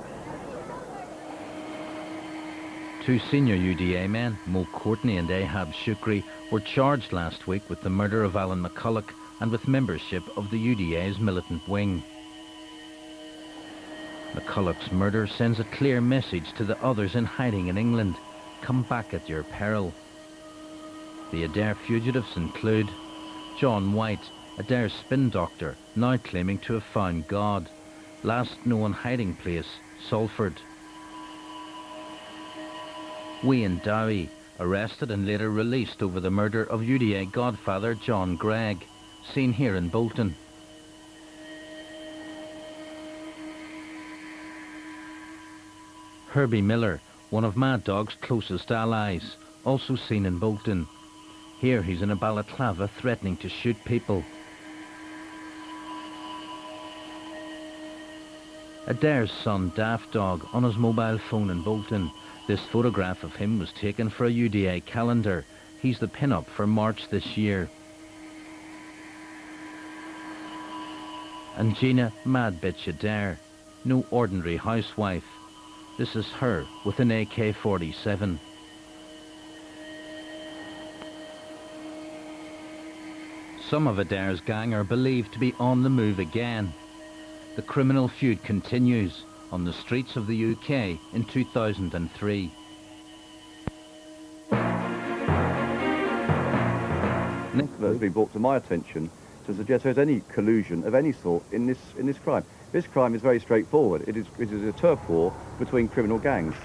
2 senior UDA men, Mo Courtney and Ahab Shukri, were charged last week with the murder of Alan McCulloch and with membership of the UDA's militant wing. McCulloch's murder sends a clear message to the others in hiding in England. Come back at your peril. The Adair fugitives include John White, Adair's spin doctor, now claiming to have found God. Last known hiding place, Salford. Wayne Dowie, arrested and later released over the murder of UDA godfather John Gregg, seen here in Bolton. Herbie Miller, one of Mad Dog's closest allies, also seen in Bolton. Here he's in a balaclava threatening to shoot people. Adair's son Daft Dog on his mobile phone in Bolton. This photograph of him was taken for a UDA calendar. He's the pin-up for March this year. And Gina Mad Bitch Adair, no ordinary housewife. This is her with an AK-47. Some of Adair's gang are believed to be on the move again. The criminal feud continues on the streets of the UK in 2003. that has been brought to my attention to suggest there's any collusion of any sort in this crime. This crime is very straightforward. It is a turf war between criminal gangs.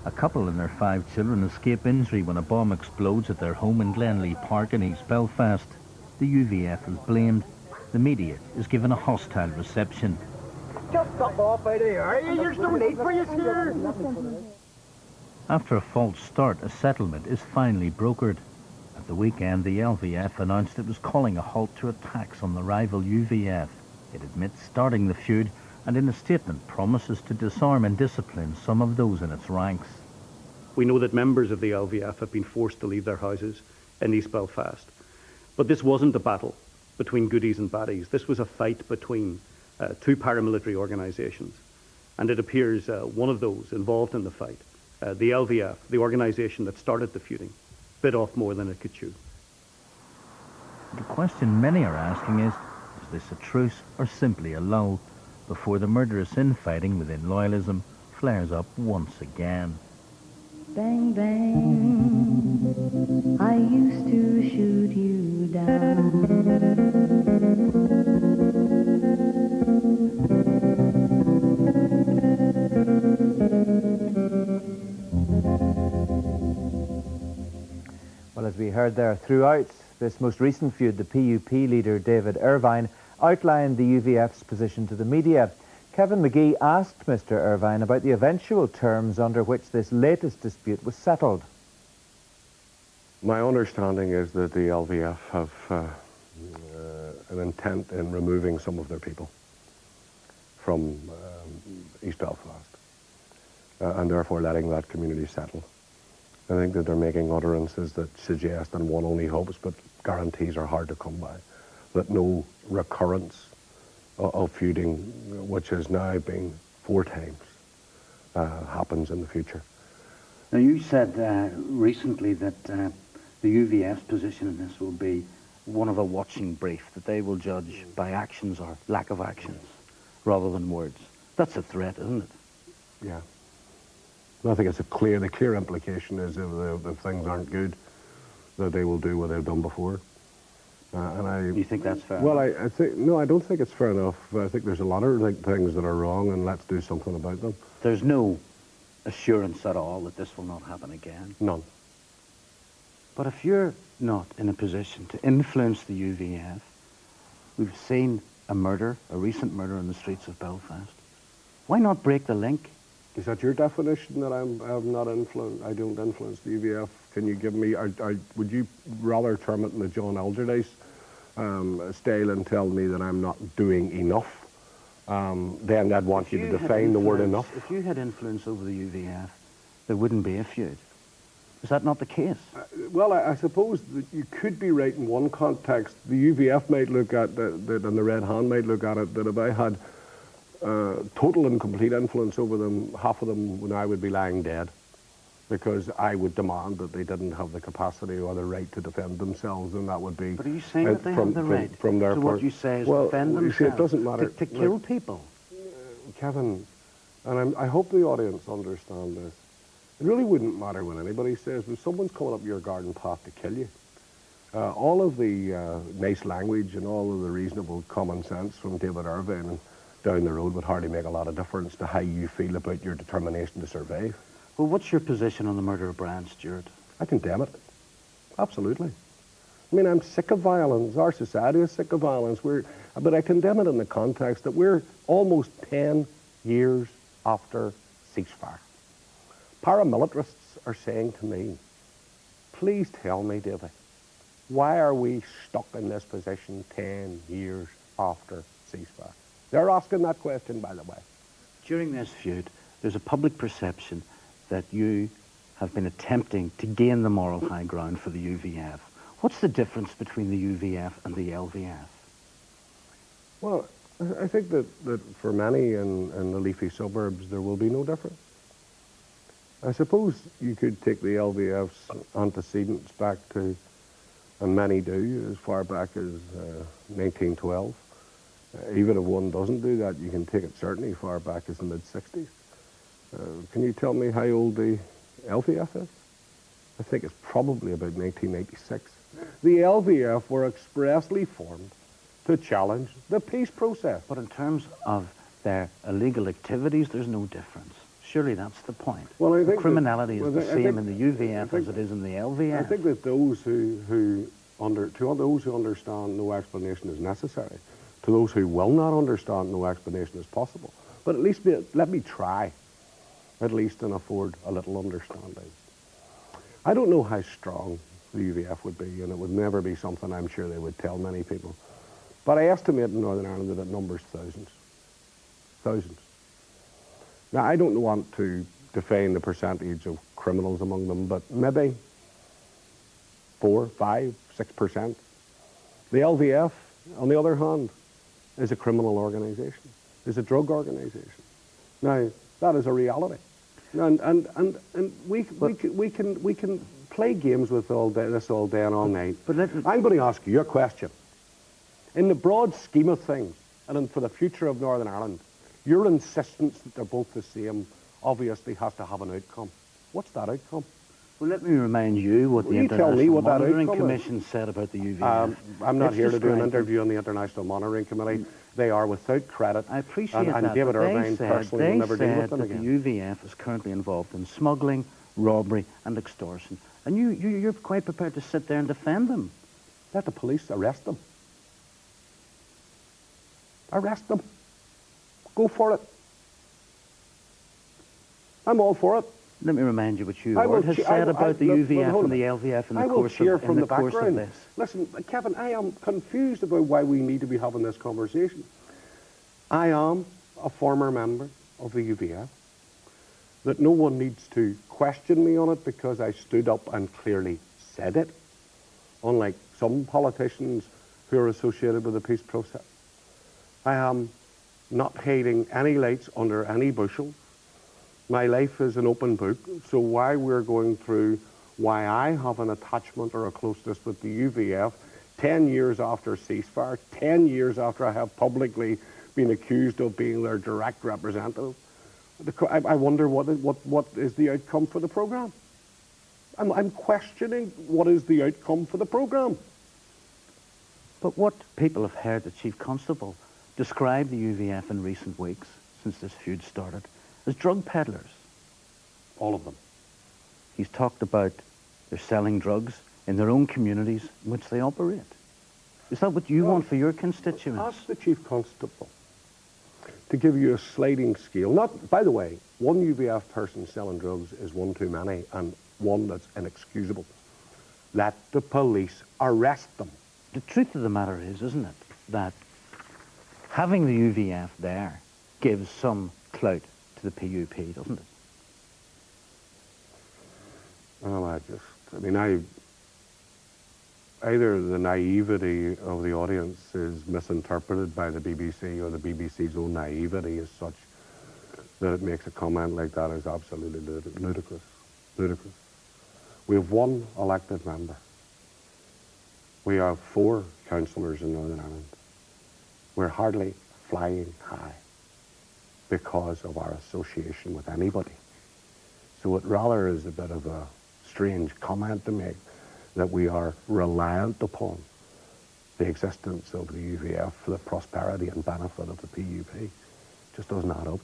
A couple and their 5 children escape injury when a bomb explodes at their home in Glenlee Park in East Belfast. The UVF is blamed. The media is given a hostile reception. Just fuck off out of here. There's no need for you here. After a false start, a settlement is finally brokered. At the weekend, the LVF announced it was calling a halt to attacks on the rival UVF. It admits starting the feud and in a statement promises to disarm and discipline some of those in its ranks. We know that members of the LVF have been forced to leave their houses in East Belfast. But this wasn't a battle between goodies and baddies. This was a fight between 2 paramilitary organisations. And it appears one of those involved in the fight, the LVF, the organisation that started the feuding, bit off more than it could chew. The question many are asking is this a truce or simply a lull before the murderous infighting within loyalism flares up once again? Bang, bang, I used to shoot you down. Well, as we heard there, throughout this most recent feud, the PUP leader David Irvine outlined the UVF's position to the media. Kevin McGee asked Mr. Irvine about the eventual terms under which this latest dispute was settled. My understanding is that the LVF have an intent in removing some of their people from East Belfast and therefore letting that community settle. I think that they're making utterances that suggest, and one only hopes, but guarantees are hard to come by, that no recurrence of feuding, which has now been 4 times, happens in the future. Now, you said recently that the UVF's position in this will be one of a watching brief, that they will judge by actions or lack of actions rather than words. That's a threat, isn't it? Yeah. I think it's the clear implication is if things aren't good, that they will do what they've done before. You think that's fair? Well, I think no, I don't think it's fair enough. I think there's a lot of things that are wrong, and let's do something about them. There's no assurance at all that this will not happen again? None. But if you're not in a position to influence the UVF, we've seen a recent murder in the streets of Belfast. Why not break the link? Is that your definition that I'm not influenced? I don't influence the UVF. Can you give me? Would you rather term it in the John Alderdice style and tell me that I'm not doing enough? Then I'd want you to define the word enough. If you had influence over the UVF, there wouldn't be a feud. Is that not the case? Well, I suppose that you could be right in one context. The UVF might look at that, and the Red Hand might look at it, that if I had total and complete influence over them, half of them now would be lying dead, because I would demand that they didn't have the capacity or the right to defend themselves, and that would be... But are you saying that they have the right from their to what you say is defend themselves? See, it doesn't matter. To kill people? Kevin, and I hope the audience understand this, it really wouldn't matter what anybody says. When someone's coming up your garden path to kill you, all of the nice language and all of the reasonable common sense from David Irvine down the road would hardly make a lot of difference to how you feel about your determination to survive. Well, what's your position on the murder of Brian Stewart? I condemn it. Absolutely. I mean, I'm sick of violence. Our society is sick of violence. But I condemn it in the context that we're almost 10 years after ceasefire. Paramilitarists are saying to me, please tell me, David, why are we stuck in this position 10 years after ceasefire? They're asking that question, by the way. During this feud, there's a public perception that you have been attempting to gain the moral high ground for the UVF. What's the difference between the UVF and the LVF? Well, I think that for many in the leafy suburbs, there will be no difference. I suppose you could take the LVF's antecedents back to, and many do, as far back as 1912. Even if one doesn't do that, you can take it certainly far back as the mid-60s. Can you tell me how old the LVF is? I think it's probably about 1986. The LVF were expressly formed to challenge the peace process. But in terms of their illegal activities, there's no difference. Surely that's the point. Well, I think the criminality that, is the same in the UVF as it is in the LVF. I think that those who understand no explanation is necessary, to those who will not understand no explanation is possible. But at least let me try, at least, and afford a little understanding. I don't know how strong the UVF would be, and it would never be something I'm sure they would tell many people. But I estimate in Northern Ireland that it numbers thousands. Thousands. Now, I don't want to define the percentage of criminals among them, but maybe 4, 5, 6%. The LVF, on the other hand, is a criminal organisation, is a drug organisation. Now, that is a reality. And we can play games with this all day and all night. But I'm going to ask you a question. In the broad scheme of things, and for the future of Northern Ireland, your insistence that they're both the same obviously has to have an outcome. What's that outcome? Well, let me remind you what the International Monitoring Commission said about the UVF. I'm not here to do an interview on the International Monitoring Committee. They are without credit. I appreciate that, and David Irvine personally will never deal with them again. again. The UVF is currently involved in smuggling, robbery and extortion. And you're quite prepared to sit there and defend them. Let the police arrest them. Arrest them. Go for it. I'm all for it. Let me remind you what you has said about the UVF and the LVF in the course of this. Listen, Kevin, I am confused about why we need to be having this conversation. I am a former member of the UVF. That no one needs to question me on it because I stood up and clearly said it, unlike some politicians who are associated with the peace process. I am not hiding any lights under any bushel. My life is an open book, so why we're going through why I have an attachment or a closeness with the UVF 10 years after ceasefire, 10 years after I have publicly been accused of being their direct representative. I wonder what is the outcome for the programme. I'm questioning what is the outcome for the programme. But what people have heard the Chief Constable describe the UVF in recent weeks, since this feud started, as drug peddlers. All of them. He's talked about they're selling drugs in their own communities in which they operate. Is that what you want for your constituents? Ask the Chief Constable to give you a sliding scale. Not, by the way, one UVF person selling drugs is one too many and one that's inexcusable. Let the police arrest them. The truth of the matter is, isn't it, that having the UVF there gives some clout to the PUP, doesn't it? Well, either the naivety of the audience is misinterpreted by the BBC or the BBC's own naivety is such that it makes a comment like that is absolutely ludicrous. Ludicrous. We have one elected member. We have 4 councillors in Northern Ireland. We're hardly flying high because of our association with anybody. So it rather is a bit of a strange comment to make that we are reliant upon the existence of the UVF for the prosperity and benefit of the PUP. Just doesn't add up.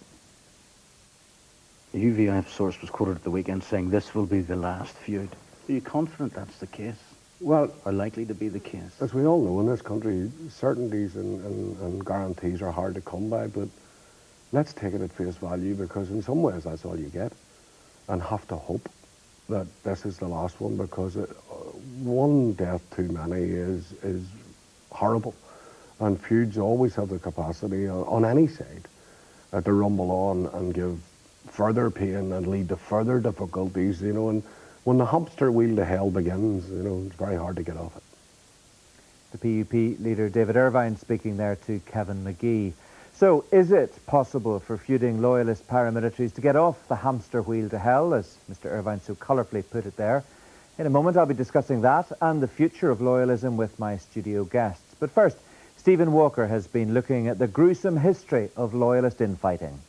The UVF source was quoted at the weekend saying this will be the last feud. Are you confident that's the case? Well, or likely to be the case? As we all know in this country, certainties and guarantees are hard to come by, but let's take it at face value because in some ways that's all you get, and have to hope that this is the last one because one death too many is horrible, and feuds always have the capacity on any side to rumble on and give further pain and lead to further difficulties, you know, and when the hamster wheel to hell begins, you know, it's very hard to get off it. The PUP leader David Irvine speaking there to Kevin McGee. So is it possible for feuding loyalist paramilitaries to get off the hamster wheel to hell, as Mr Irvine so colourfully put it there? In a moment I'll be discussing that and the future of loyalism with my studio guests. But first, Stephen Walker has been looking at the gruesome history of loyalist infighting.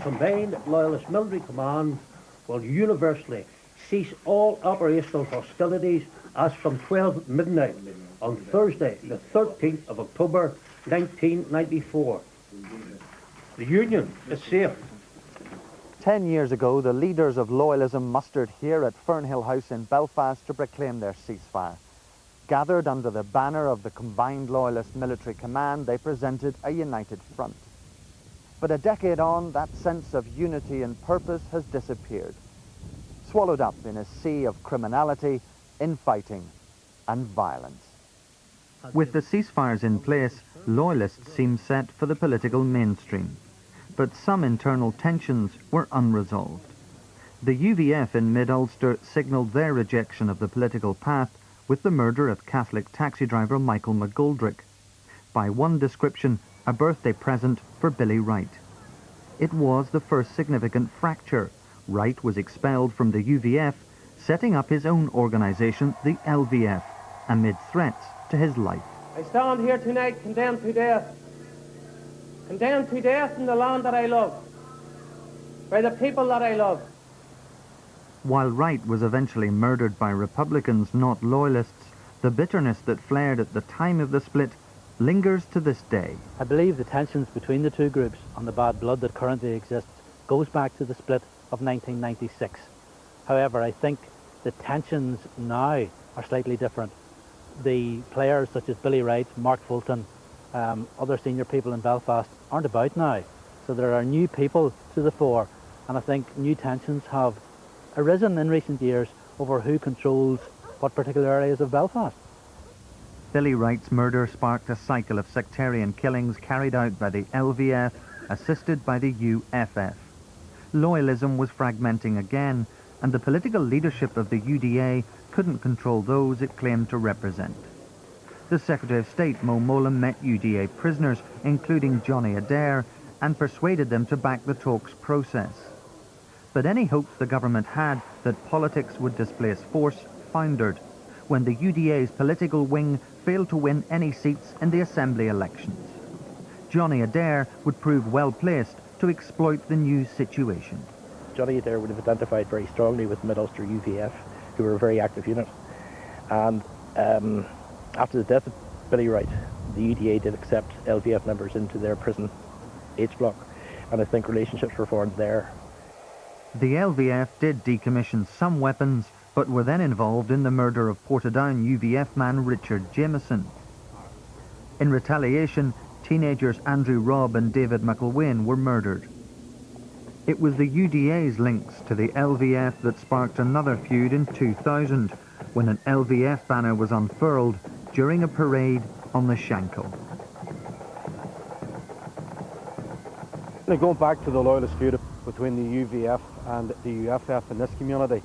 Combined Loyalist Military Command will universally cease all operational hostilities as from 12 midnight on Thursday, the 13th of October, 1994. The Union is safe. 10 years ago, the leaders of loyalism mustered here at Fernhill House in Belfast to proclaim their ceasefire. Gathered under the banner of the Combined Loyalist Military Command, they presented a united front. But a decade on, that sense of unity and purpose has disappeared, swallowed up in a sea of criminality, infighting, and violence. With the ceasefires in place, loyalists seem set for the political mainstream. But some internal tensions were unresolved. The UVF in mid-Ulster signalled their rejection of the political path with the murder of Catholic taxi driver Michael McGoldrick. By one description, a birthday present for Billy Wright. It was the first significant fracture. Wright was expelled from the UVF, setting up his own organisation, the LVF, amid threats to his life. I stand here tonight condemned to death. Condemned to death in the land that I love, by the people that I love. While Wright was eventually murdered by Republicans, not loyalists, the bitterness that flared at the time of the split lingers to this day. I believe the tensions between the two groups and the bad blood that currently exists goes back to the split of 1996. However, I think the tensions now are slightly different. The players such as Billy Wright, Mark Fulton, other senior people in Belfast aren't about now. So there are new people to the fore, and I think new tensions have arisen in recent years over who controls what particular areas of Belfast. Billy Wright's murder sparked a cycle of sectarian killings carried out by the LVF, assisted by the UFF. Loyalism was fragmenting again, and the political leadership of the UDA couldn't control those it claimed to represent. The Secretary of State, Mo Mowlam, met UDA prisoners, including Johnny Adair, and persuaded them to back the talks process. But any hopes the government had that politics would displace force foundered when the UDA's political wing failed to win any seats in the Assembly elections. Johnny Adair would prove well placed to exploit the new situation. Johnny Adair would have identified very strongly with Mid-Ulster UVF, who were a very active unit. And after the death of Billy Wright, the UDA did accept LVF members into their prison H block, and I think relationships were formed there. The LVF did decommission some weapons, but were then involved in the murder of Portadown UVF man Richard Jameson. In retaliation, teenagers Andrew Robb and David McIlwain were murdered. It was the UDA's links to the LVF that sparked another feud in 2000, when an LVF banner was unfurled during a parade on the Shankill. Now, going back to the loyalist feud between the UVF and the UFF in this community,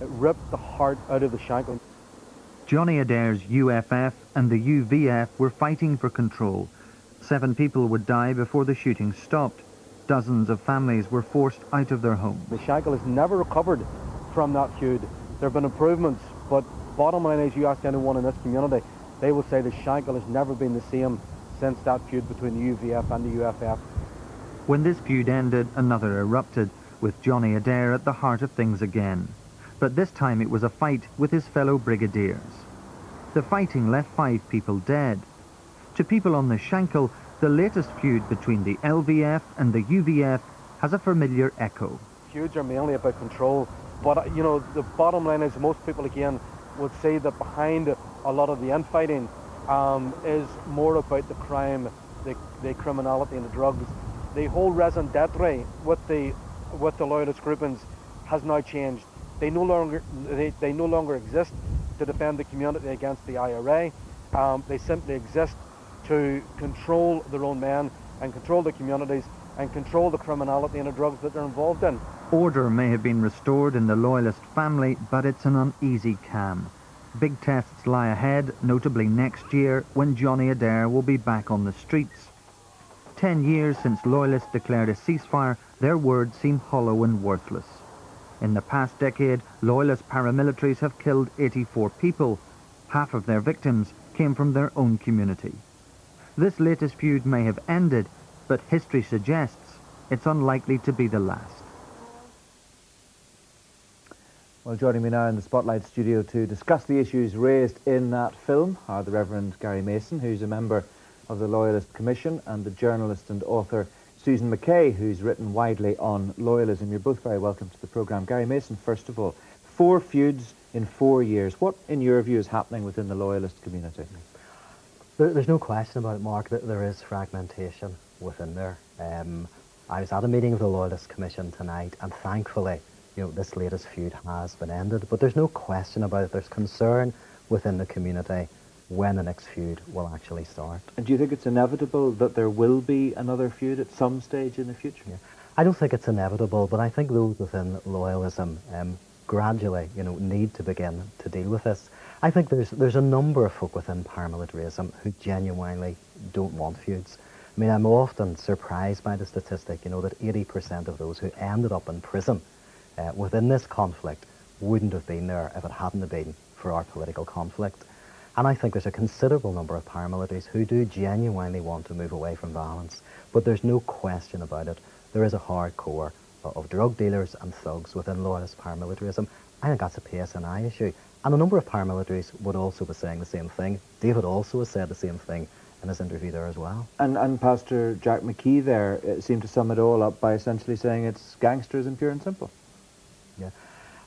it ripped the heart out of the Shankill. Johnny Adair's UFF and the UVF were fighting for control. 7 people would die before the shooting stopped. Dozens of families were forced out of their homes. The Shankill has never recovered from that feud. There have been improvements, but bottom line is, you ask anyone in this community, they will say the Shankill has never been the same since that feud between the UVF and the UFF. When this feud ended, another erupted, with Johnny Adair at the heart of things again. But this time it was a fight with his fellow brigadiers. The fighting left 5 people dead. To people on the Shankill, the latest feud between the LVF and the UVF has a familiar echo. Feuds are mainly about control, but you know, the bottom line is most people again would say that behind a lot of the infighting is more about the crime, the criminality and the drugs. The whole raison d'etre with the loyalist groupings has now changed. They no longer exist to defend the community against the IRA. They simply exist to control their own men and control the communities and control the criminality and the drugs that they're involved in. Order may have been restored in the loyalist family, but it's an uneasy calm. Big tests lie ahead, notably next year, when Johnny Adair will be back on the streets. 10 years since loyalists declared a ceasefire, their words seem hollow and worthless. In the past decade, loyalist paramilitaries have killed 84 people. Half of their victims came from their own community. This latest feud may have ended, but history suggests it's unlikely to be the last. Well, joining me now in the Spotlight studio to discuss the issues raised in that film are the Reverend Gary Mason, who's a member of the Loyalist Commission, and the journalist and author Susan McKay, who's written widely on loyalism. You're both very welcome to the programme. Gary Mason, first of all, 4 feuds in 4 years. What, in your view, is happening within the Loyalist community? There's no question about it, Mark, that there is fragmentation within there. I was at a meeting of the Loyalist Commission tonight, and thankfully, this latest feud has been ended. But there's no question about it. There's concern within the community when the next feud will actually start. And do you think it's inevitable that there will be another feud at some stage in the future? Yeah. I don't think it's inevitable, but I think those within loyalism gradually, need to begin to deal with this. I think there's a number of folk within paramilitarism who genuinely don't want feuds. I mean, I'm often surprised by the statistic, that 80% of those who ended up in prison within this conflict wouldn't have been there if it hadn't been for our political conflict. And I think there's a considerable number of paramilitaries who do genuinely want to move away from violence. But there's no question about it. There is a hardcore of drug dealers and thugs within loyalist paramilitarism. I think that's a PSNI issue. And a number of paramilitaries would also be saying the same thing. David also has said the same thing in his interview there as well. And Pastor Jack McKee there seemed to sum it all up by essentially saying it's gangsterism pure and simple. Yeah.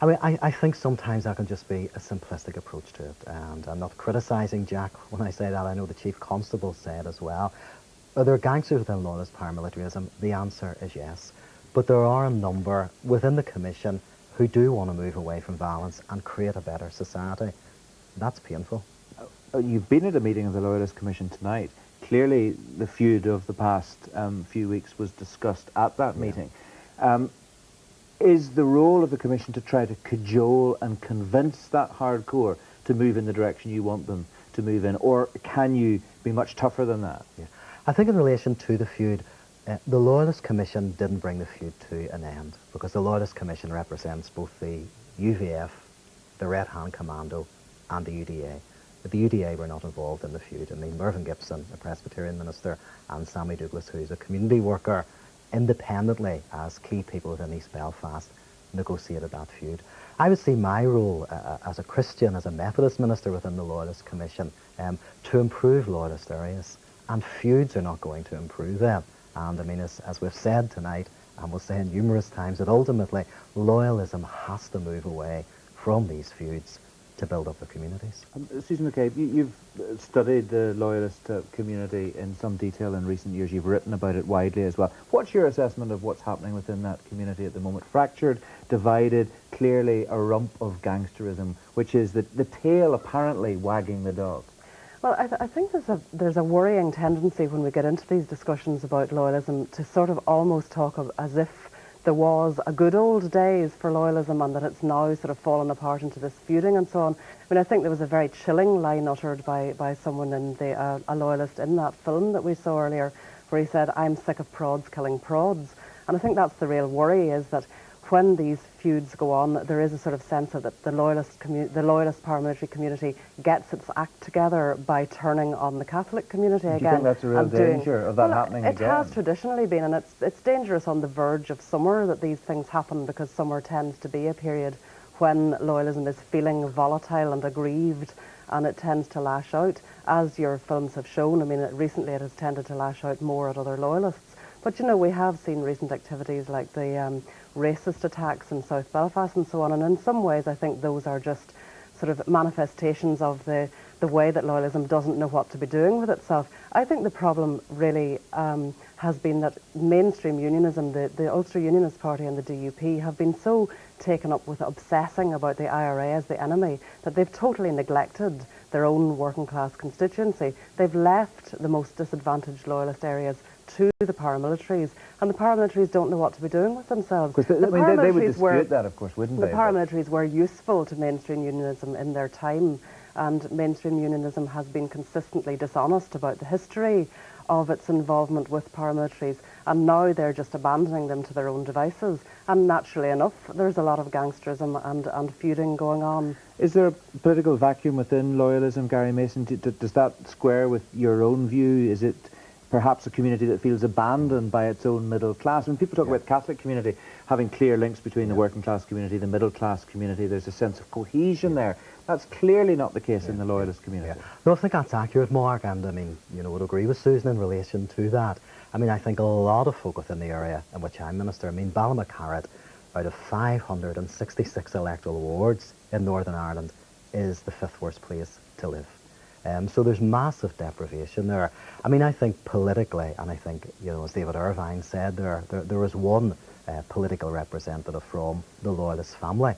I mean, I think sometimes that can just be a simplistic approach to it. And I'm not criticising Jack when I say that. I know the Chief Constable said as well. Are there gangsters within loyalist paramilitarism? The answer is yes. But there are a number within the Commission who do want to move away from violence and create a better society. That's painful. You've been at a meeting of the Loyalist Commission tonight. Clearly, the feud of the past few weeks was discussed at that meeting. Is the role of the Commission to try to cajole and convince that hardcore to move in the direction you want them to move in, or can you be much tougher than that? Yeah. I think in relation to the feud, the Loyalist Commission didn't bring the feud to an end, because the Loyalist Commission represents both the UVF, the Red Hand Commando, and the UDA. But the UDA were not involved in the feud. I mean, Mervyn Gibson, a Presbyterian minister, and Sammy Douglas, who's a community worker, independently as key people within East Belfast, negotiated that feud. I would see my role as a Christian, as a Methodist minister within the Loyalist Commission, to improve loyalist areas, and feuds are not going to improve them. And I mean, as we've said tonight, and we'll say numerous times, that ultimately loyalism has to move away from these feuds to build up the communities. Susan McKay, you've studied the loyalist community in some detail in recent years. You've written about it widely as well. What's your assessment of what's happening within that community at the moment? Fractured, divided, clearly a rump of gangsterism, which is the tail apparently wagging the dog. Well, I think there's a worrying tendency when we get into these discussions about loyalism to sort of almost talk as if there was a good old days for loyalism and that it's now sort of fallen apart into this feuding and so on. I mean, I think there was a very chilling line uttered by someone in a loyalist in that film that we saw earlier, where he said, "I'm sick of prods killing prods." And I think that's the real worry, is that when these feuds go on, there is a sort of sense of that the loyalist paramilitary community gets its act together by turning on the Catholic community again. Do you think that's a real danger of that happening again? It has traditionally been, and it's dangerous on the verge of summer that these things happen, because summer tends to be a period when loyalism is feeling volatile and aggrieved, and it tends to lash out, as your films have shown. I mean, recently it has tended to lash out more at other loyalists. But, we have seen recent activities like the racist attacks in South Belfast and so on, and in some ways I think those are just sort of manifestations of the way that loyalism doesn't know what to be doing with itself. I think the problem really has been that mainstream unionism, the Ulster Unionist Party and the DUP have been so taken up with obsessing about the IRA as the enemy that they've totally neglected their own working class constituency. They've left the most disadvantaged loyalist areas to the paramilitaries, and the paramilitaries don't know what to be doing with themselves. They would dispute that, of course, wouldn't they? The paramilitaries were useful to mainstream unionism in their time, and mainstream unionism has been consistently dishonest about the history of its involvement with paramilitaries, and now they're just abandoning them to their own devices. And naturally enough, there's a lot of gangsterism and feuding going on. Is there a political vacuum within loyalism, Gary Mason? Does that square with your own view? Is it perhaps a community that feels abandoned by its own middle class. When people talk about the Catholic community having clear links between the working class community, the middle class community, there's a sense of cohesion there. That's clearly not the case in the Loyalist community. No, I think that's accurate, Mark, and I mean, you know, would agree with Susan in relation to that. I mean, I think a lot of folk within the area in which I'm minister, I mean, Ballymacarrett, out of 566 electoral wards in Northern Ireland, is the 5th worst place to live. So there's massive deprivation there. I mean, I think politically, and I think, you know, as David Irvine said, there was one political representative from the Loyalist family.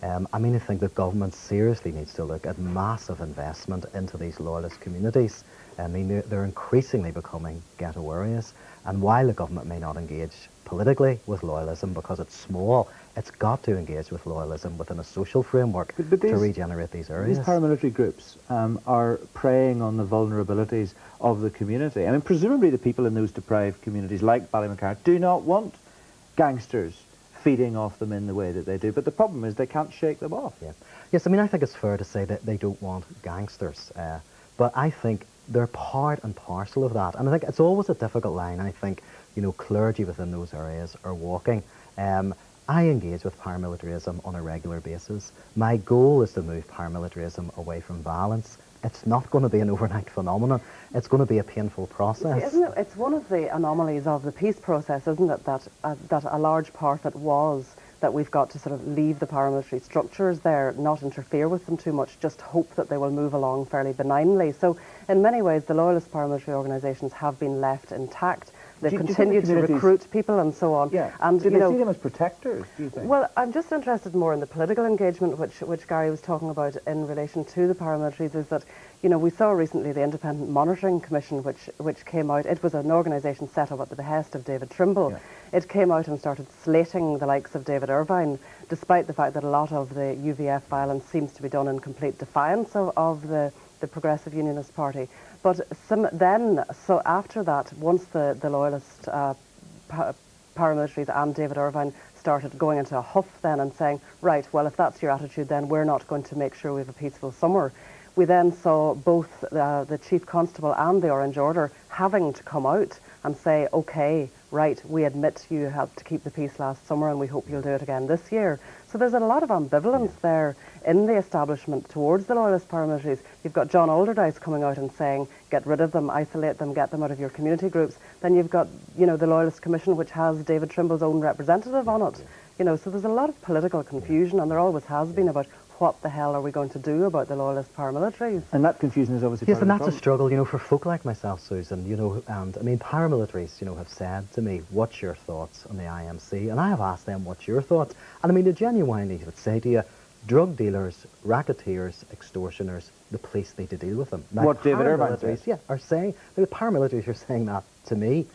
I mean, I think the government seriously needs to look at massive investment into these Loyalist communities. I mean, they're increasingly becoming ghetto areas, and while the government may not engage politically with loyalism because it's small, it's got to engage with loyalism within a social framework to regenerate these areas. These paramilitary groups are preying on the vulnerabilities of the community. I mean, presumably the people in those deprived communities like Ballymacarrett do not want gangsters feeding off them in the way that they do, but the problem is they can't shake them off. Yes, I mean, I think it's fair to say that they don't want gangsters, but I think they're part and parcel of that, and I think it's always a difficult line. I think, you know, clergy within those areas are walking. I engage with paramilitarism on a regular basis. My goal is to move paramilitarism away from violence. It's not going to be an overnight phenomenon. It's going to be a painful process. See, isn't it? It's one of the anomalies of the peace process, isn't it, that a large part that was that we've got to sort of leave the paramilitary structures there, not interfere with them too much, just hope that they will move along fairly benignly. So in many ways, the Loyalist paramilitary organisations have been left intact. They've continued to recruit people and so on. Yeah. And, do they see them as protectors, do you think? Well, I'm just interested more in the political engagement, which Gary was talking about in relation to the paramilitaries, is that, you know, we saw recently the Independent Monitoring Commission, which came out. It was an organisation set up at the behest of David Trimble. It came out and started slating the likes of David Irvine, despite the fact that a lot of the UVF violence seems to be done in complete defiance of the Progressive Unionist Party. But so after that, once the Loyalist paramilitaries and David Irvine started going into a huff then and saying, right, well, if that's your attitude, then we're not going to make sure we have a peaceful summer. We then saw both the Chief Constable and the Orange Order having to come out and say, okay, right, we admit you helped to keep the peace last summer and we hope you'll do it again this year. So there's a lot of ambivalence there in the establishment towards the Loyalist paramilitaries. You've got John Alderdice coming out and saying, get rid of them, isolate them, get them out of your community groups. Then you've got, you know, the Loyalist Commission, which has David Trimble's own representative on it. You know, so there's a lot of political confusion, and there always has been, about what the hell are we going to do about the Loyalist paramilitaries? And that confusion is obviously yes, and that's a struggle, you know, for folk like myself, Susan, you know, and I mean, paramilitaries, you know, have said to me, what's your thoughts on the IMC? And I have asked them, what's your thoughts? And I mean, they genuinely would say to you, drug dealers, racketeers, extortioners, the police need to deal with them. Now, what David Irvine says. Yeah, are saying, the paramilitaries are saying that to me,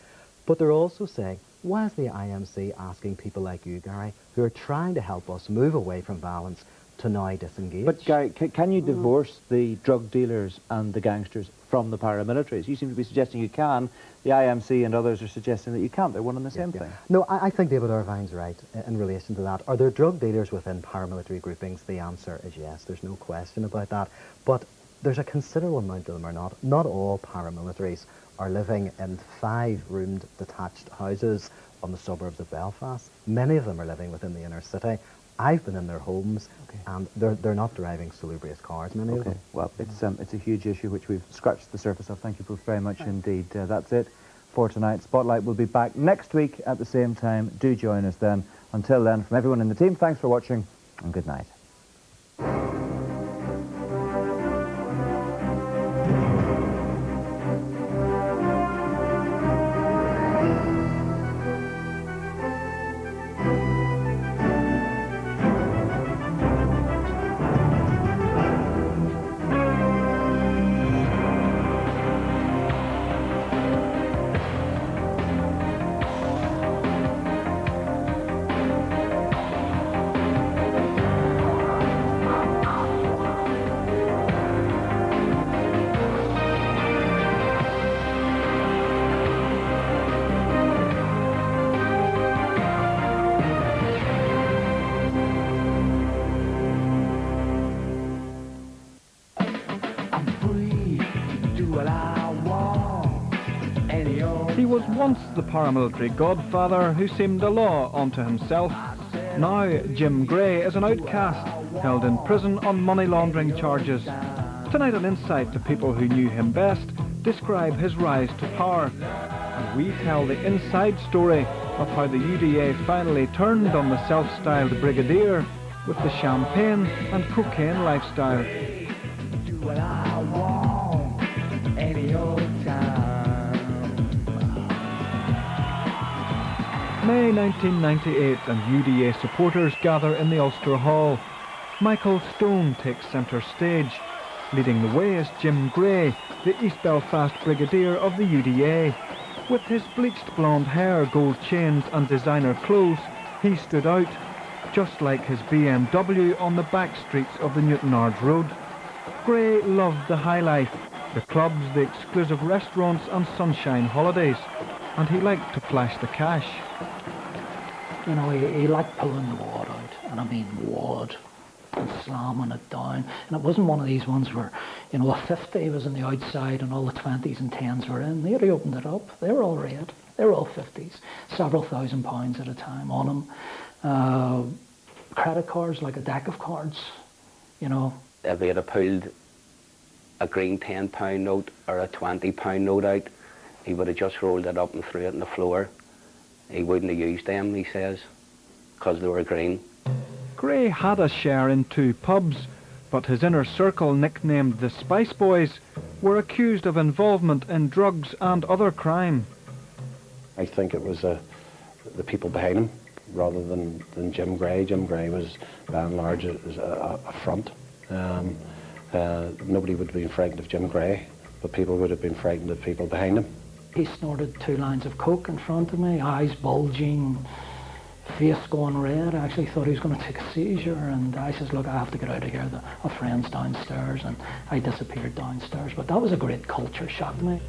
but they're also saying, why is the IMC asking people like you, Gary, who are trying to help us move away from violence, to now disengage? But Gary, can you divorce the drug dealers and the gangsters from the paramilitaries? You seem to be suggesting you can. The IMC and others are suggesting that you can't. They're one and the same thing. No, I think David Irvine's right in relation to that. Are there drug dealers within paramilitary groupings? The answer is yes. There's no question about that. But there's a considerable amount of them are not. Not all paramilitaries are living in 5-roomed detached houses on the suburbs of Belfast. Many of them are living within the inner city. I've been in their homes, and they're not driving salubrious cars, many of them. Well, it's a huge issue which we've scratched the surface of. Thank you both very much indeed. That's it for tonight. Spotlight will be back next week at the same time. Do join us then. Until then, from everyone in the team, thanks for watching, and good night. Once the paramilitary godfather who seemed a law unto himself, now Jim Gray is an outcast, held in prison on money laundering charges. Tonight an insight to people who knew him best describe his rise to power. And we tell the inside story of how the UDA finally turned on the self-styled brigadier with the champagne and cocaine lifestyle. Do what I want, any old time. May 1998 and UDA supporters gather in the Ulster Hall. Michael Stone takes centre stage. Leading the way is Jim Gray, the East Belfast brigadier of the UDA. With his bleached blonde hair, gold chains and designer clothes, he stood out, just like his BMW on the back streets of the Newtonards Road. Gray loved the high life, the clubs, the exclusive restaurants and sunshine holidays, and he liked to flash the cash. You know, he liked pulling the wad out, and I mean wad, and slamming it down. And it wasn't one of these ones where, you know, a 50 was on the outside and all the 20s and 10s were in. He opened it up. They were all red. They were all 50s. Several £1,000s at a time on them. Credit cards, like a deck of cards, you know. If he had pulled a green £10 note or a £20 note out, he would have just rolled it up and threw it on the floor. He wouldn't have used them, he says, because they were green. Gray had a share in 2 pubs, but his inner circle, nicknamed the Spice Boys, were accused of involvement in drugs and other crime. I think it was the people behind him rather than Jim Gray. Jim Gray was, by and large, a front. Nobody would have been frightened of Jim Gray, but people would have been frightened of people behind him. He snorted 2 lines of coke in front of me, eyes bulging, face going red. I actually thought he was going to take a seizure, and I says, look, I have to get out of here. A friend's downstairs, and I disappeared downstairs. But that was a great culture shock to me.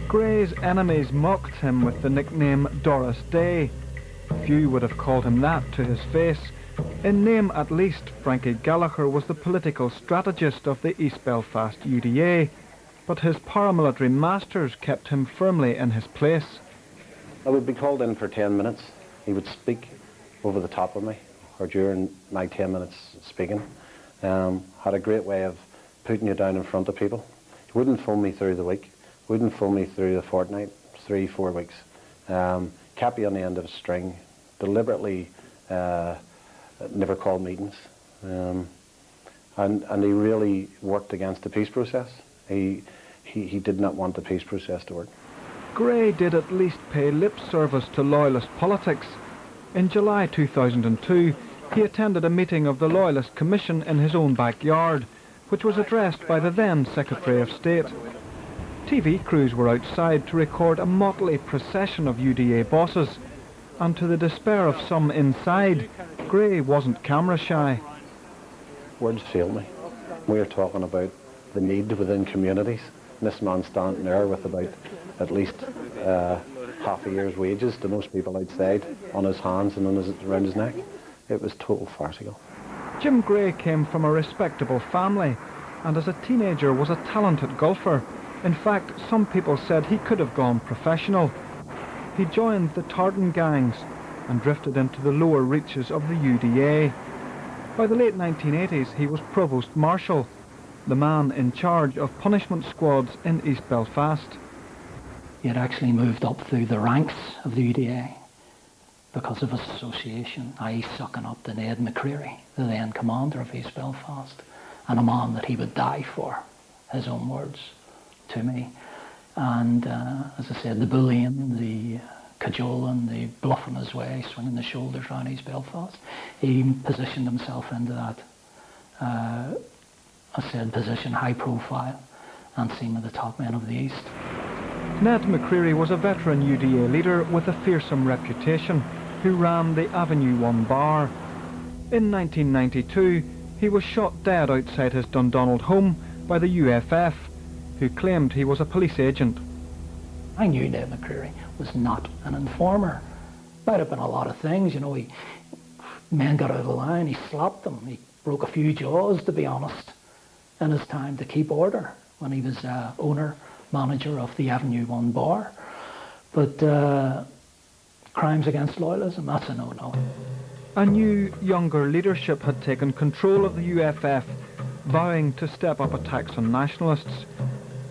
Gray's enemies mocked him with the nickname Doris Day. Few would have called him that to his face. In name at least, Frankie Gallagher was the political strategist of the East Belfast UDA, but his paramilitary masters kept him firmly in his place. I would be called in for 10 minutes. He would speak over the top of me, or during my 10 minutes speaking. Had a great way of putting you down in front of people. He wouldn't phone me through the week, wouldn't phone me through the fortnight, 3-4 weeks. Kept you on the end of a string, deliberately never called meetings. And he really worked against the peace process. He did not want the peace process to work. Gray did at least pay lip service to loyalist politics. In July 2002, he attended a meeting of the Loyalist Commission in his own backyard, which was addressed by the then Secretary of State. TV crews were outside to record a motley procession of UDA bosses, and to the despair of some inside, Gray wasn't camera shy. Words fail me. We are talking about the need within communities. This man standing there with about at least half a year's wages to most people outside on his hands and around his neck. It was total farcical. Jim Gray came from a respectable family, and as a teenager was a talented golfer. In fact, some people said he could have gone professional. He joined the tartan gangs and drifted into the lower reaches of the UDA. By the late 1980s, he was Provost Marshal, the man in charge of punishment squads in East Belfast. He had actually moved up through the ranks of the UDA because of his association, i.e. sucking up to Ned McCreary, the then commander of East Belfast, and a man that he would die for, his own words to me. And as I said, the bullying, the cajoling, the bluffing his way, swinging the shoulders around East Belfast, he positioned himself into that, I said, position, high profile, and seemed at the top men of the East. Ned McCreary was a veteran UDA leader with a fearsome reputation who ran the Avenue 1 bar. In 1992, he was shot dead outside his Dundonald home by the UFF, who claimed he was a police agent. I knew Ned McCreary was not an informer. Might have been a lot of things, you know. Men got out of the line, he slapped them, he broke a few jaws, to be honest, in his time to keep order when he was owner, manager of the Avenue 1 bar. But crimes against loyalism, that's a no-no. A new, younger leadership had taken control of the UFF, vowing to step up attacks on nationalists.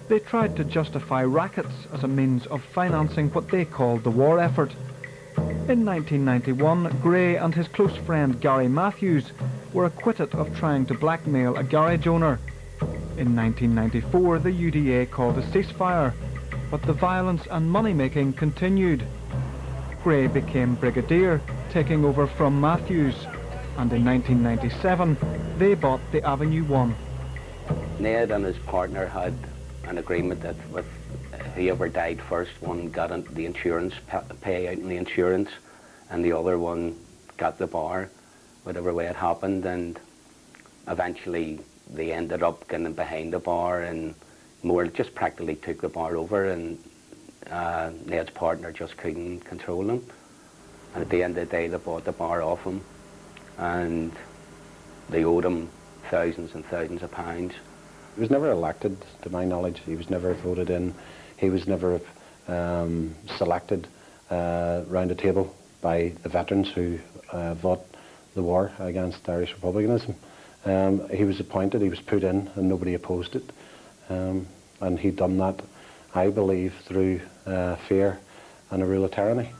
They tried to justify rackets as a means of financing what they called the war effort. In 1991, Gray and his close friend Gary Matthews were acquitted of trying to blackmail a garage owner. In 1994, the UDA called a ceasefire, but the violence and money-making continued. Gray became brigadier, taking over from Matthews, and in 1997, they bought the Avenue 1. Ned and his partner had an agreement that with whoever died first, one got the insurance pay out in the insurance, and the other one got the bar, whatever way it happened, and eventually they ended up getting behind the bar and more just practically took the bar over, and Ned's partner just couldn't control him. And at the end of the day, they bought the bar off him, and they owed him thousands and thousands of pounds. He was never elected, to my knowledge. He was never voted in. He was never selected round a table by the veterans who fought the war against Irish republicanism. He was appointed, he was put in, and nobody opposed it. And he'd done that, I believe, through fear and a rule of tyranny.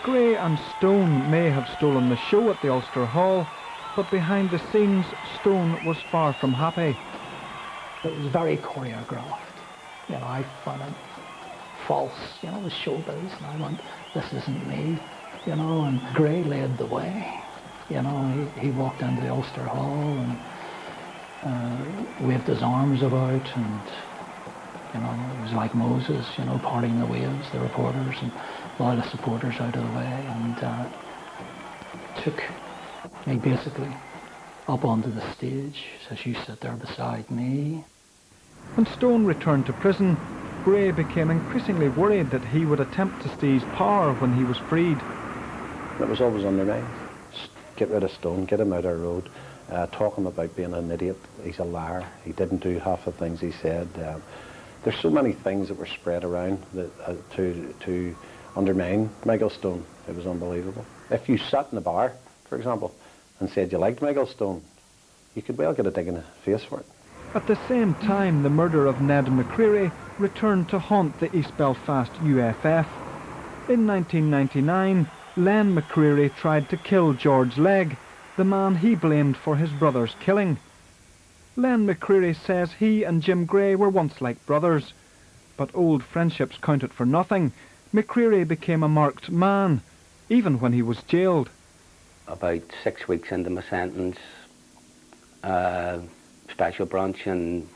Gray and Stone may have stolen the show at the Ulster Hall, but behind the scenes, Stone was far from happy. It was very choreographed. You know, I found it false. You know, it was showbiz, and I went, this isn't me. You know, and Gray led the way. You know, he walked into the Ulster Hall and waved his arms about, and you know, it was like Moses, you know, parting the waves, the reporters and loyalist supporters out of the way, and took me basically up onto the stage, says, you sit there beside me. When Stone returned to prison, Gray became increasingly worried that he would attempt to seize power when he was freed. It was always on their mind. Get rid of Stone, get him out of our road, talk him about being an idiot. He's a liar. He didn't do half the things he said. There's so many things that were spread around that, to undermine Michael Stone. It was unbelievable. If you sat in the bar, for example, and said you liked Michael Stone, you could well get a dig in the face for it. At the same time, the murder of Ned McCreary returned to haunt the East Belfast UFF. In 1999, Len McCreary tried to kill George Legg, the man he blamed for his brother's killing. Len McCreary says he and Jim Gray were once like brothers, but old friendships counted for nothing. McCreary became a marked man, even when he was jailed. About 6 weeks into my sentence, special branch and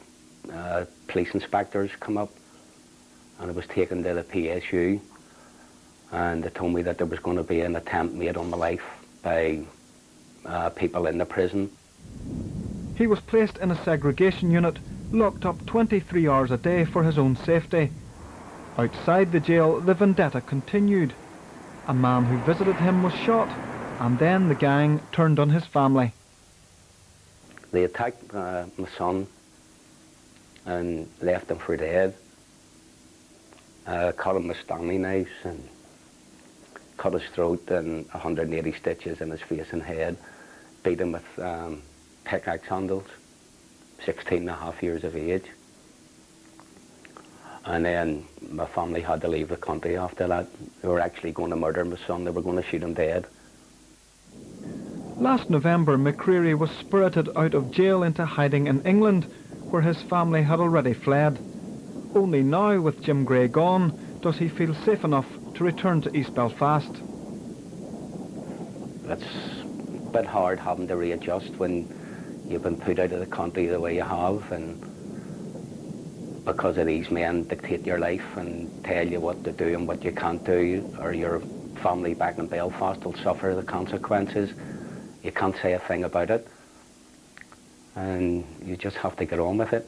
police inspectors come up, and I was taken to the PSU, and they told me that there was going to be an attempt made on my life by people in the prison. He was placed in a segregation unit, locked up 23 hours a day for his own safety. Outside the jail, the vendetta continued. A man who visited him was shot, and then the gang turned on his family. They attacked my son and left him for dead. Cut him with Stanley knives and cut his throat and 180 stitches in his face and head. Beat him with pickaxe handles, 16 and a half years of age. And then my family had to leave the country after that. They were actually going to murder my son. They were going to shoot him dead. Last November, McCreary was spirited out of jail into hiding in England, where his family had already fled. Only now, with Jim Gray gone, does he feel safe enough to return to East Belfast. It's a bit hard having to readjust when you've been put out of the country the way you have, and because of these men dictate your life and tell you what to do and what you can't do, or your family back in Belfast will suffer the consequences. You can't say a thing about it, and you just have to get on with it.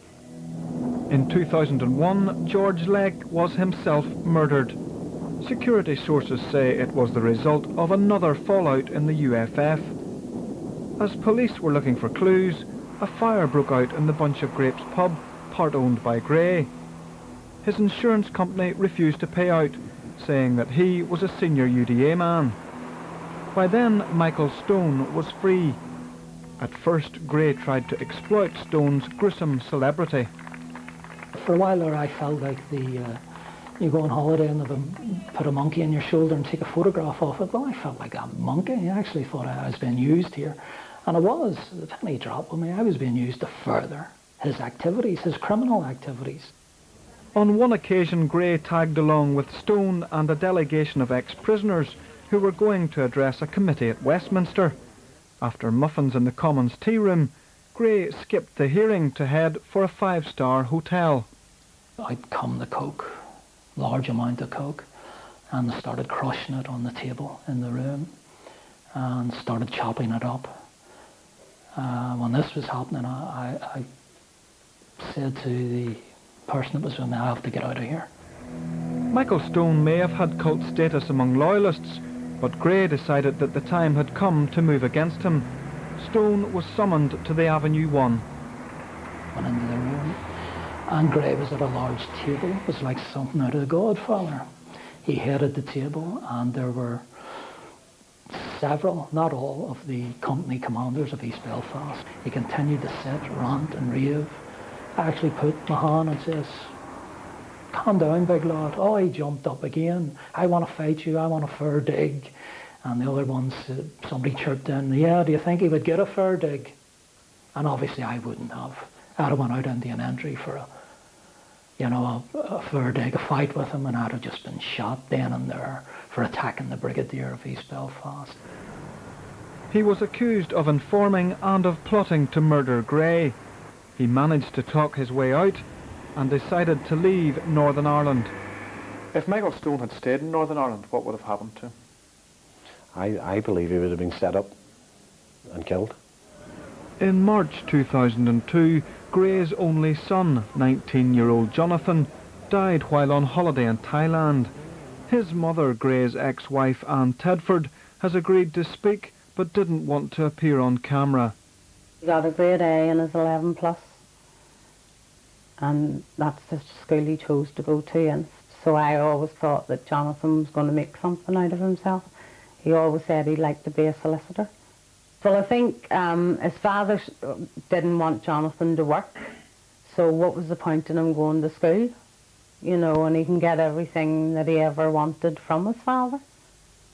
In 2001, George Legg was himself murdered. Security sources say it was the result of another fallout in the UFF. As police were looking for clues, a fire broke out in the Bunch of Grapes pub, part owned by Gray. His insurance company refused to pay out, saying that he was a senior UDA man. By then, Michael Stone was free. At first, Gray tried to exploit Stone's gruesome celebrity. For a while there, I felt like you go on holiday and they put a monkey on your shoulder and take a photograph of it. Well, I felt like a monkey. I actually thought I was being used here. And I was. The penny dropped with me. I was being used to further his activities, his criminal activities. On one occasion, Gray tagged along with Stone and a delegation of ex-prisoners who were going to address a committee at Westminster. After muffins in the Commons tea room, Gray skipped the hearing to head for a 5-star hotel. I'd come the coke, large amount of coke, and I started crushing it on the table in the room and started chopping it up. When this was happening, I said to the person that was with me, I have to get out of here. Michael Stone may have had cult status among loyalists, but Gray decided that the time had come to move against him. Stone was summoned to the Avenue 1. Went into the room, and Gray was at a large table. It was like something out of The Godfather. He headed the table, and there were several, not all, of the company commanders of East Belfast. He continued to sit, rant and rave. I actually put my hand and says, "Calm down, big lad." Oh, he jumped up again. "I want to fight you, I want a fair dig." And the other ones, somebody chirped in, "Yeah, do you think he would get a fair dig?" And obviously I wouldn't have. I'd have went out into an entry for a fair dig, a fight with him, and I'd have just been shot then and there for attacking the Brigadier of East Belfast. He was accused of informing and of plotting to murder Gray. He managed to talk his way out and decided to leave Northern Ireland. If Michael Stone had stayed in Northern Ireland, what would have happened to him? I believe he would have been set up and killed. In March 2002, Gray's only son, 19-year-old Jonathan, died while on holiday in Thailand. His mother, Gray's ex-wife Anne Tedford, has agreed to speak but didn't want to appear on camera. He got a grade A in his 11 plus, and that's the school he chose to go to, and so I always thought that Jonathan was going to make something out of himself. He always said he'd like to be a solicitor. Well, I think his father didn't want Jonathan to work, so what was the point in him going to school? You know, and he can get everything that he ever wanted from his father.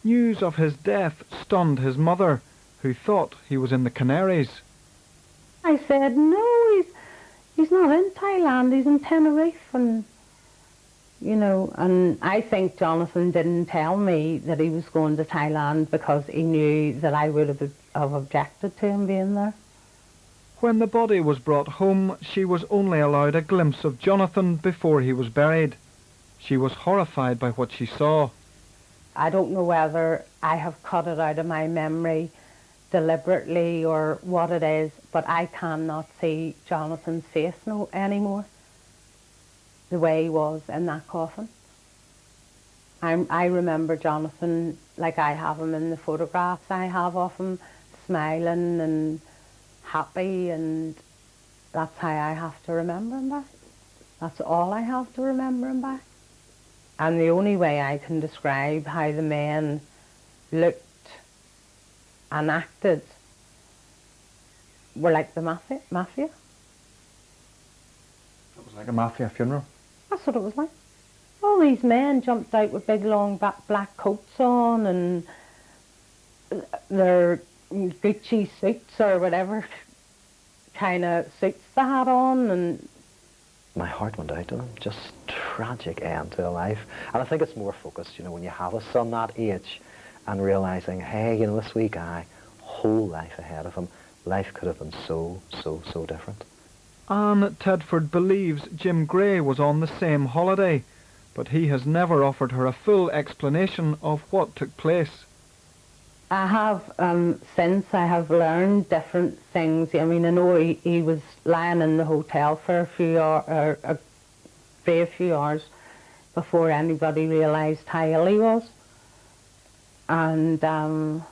News of his death stunned his mother, who thought he was in the Canaries. I said, no, he's not in Thailand, he's in Tenerife, and you know, and I think Jonathan didn't tell me that he was going to Thailand because he knew that I would have objected to him being there. When the body was brought home, she was only allowed a glimpse of Jonathan before he was buried. She was horrified by what she saw. I don't know whether I have cut it out of my memory deliberately or what it is, but I cannot see Jonathan's face anymore, the way he was in that coffin. I remember Jonathan like I have him in the photographs I have of him, smiling and happy, and that's how I have to remember him by. That's all I have to remember him by. And the only way I can describe how the men looked and acted were like the mafia. It was like a mafia funeral? That's what it was like. All these men jumped out with big long black coats on and their Gucci suits or whatever kind of suits they had on, and my heart went out to them. Just tragic end to a life. And I think it's more focused, you know, when you have a son that age and realising, hey, you know, this wee guy, whole life ahead of him, life could have been so different. Anne Tedford believes Jim Gray was on the same holiday, but he has never offered her a full explanation of what took place. I have, since I have learned different things. I mean, I know he was lying in the hotel for a few hours before anybody realised how ill he was. And then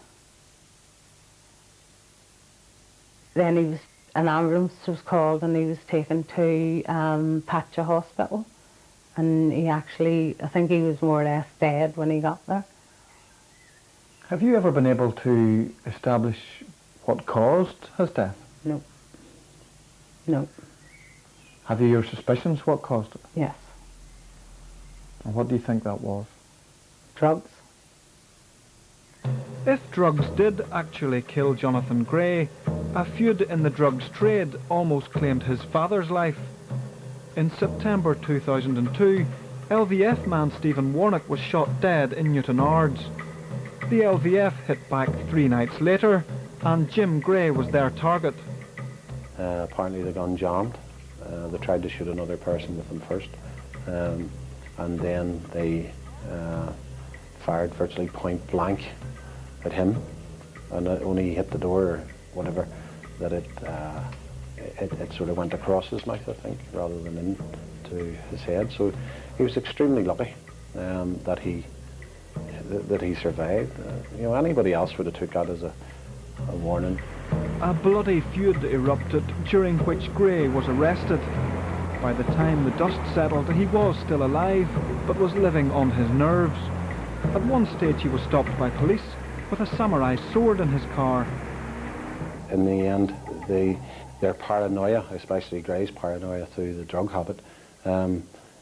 an ambulance was called and he was taken to Patcha Hospital. and he actually, I think he was more or less dead when he got there. Have you ever been able to establish what caused his death? No. No. Have you your suspicions what caused it? Yes. And what do you think that was? Drugs. If drugs did actually kill Jonathan Gray, a feud in the drugs trade almost claimed his father's life. In September 2002, LVF man Stephen Warnock was shot dead in Newton Ards. The LVF hit back 3 nights later, and Jim Gray was their target. Apparently the gun jammed. They tried to shoot another person with them first, and then they fired virtually point blank at him, and it only hit the door or whatever that it sort of went across his mouth, I think, rather than into his head. So he was extremely lucky that he survived. You know, anybody else would have took that as a warning. A bloody feud erupted, during which Gray was arrested. By the time the dust settled, he was still alive, but was living on his nerves. At one stage he was stopped by police with a samurai sword in his car. In the end, their paranoia, especially Gray's paranoia through the drug habit,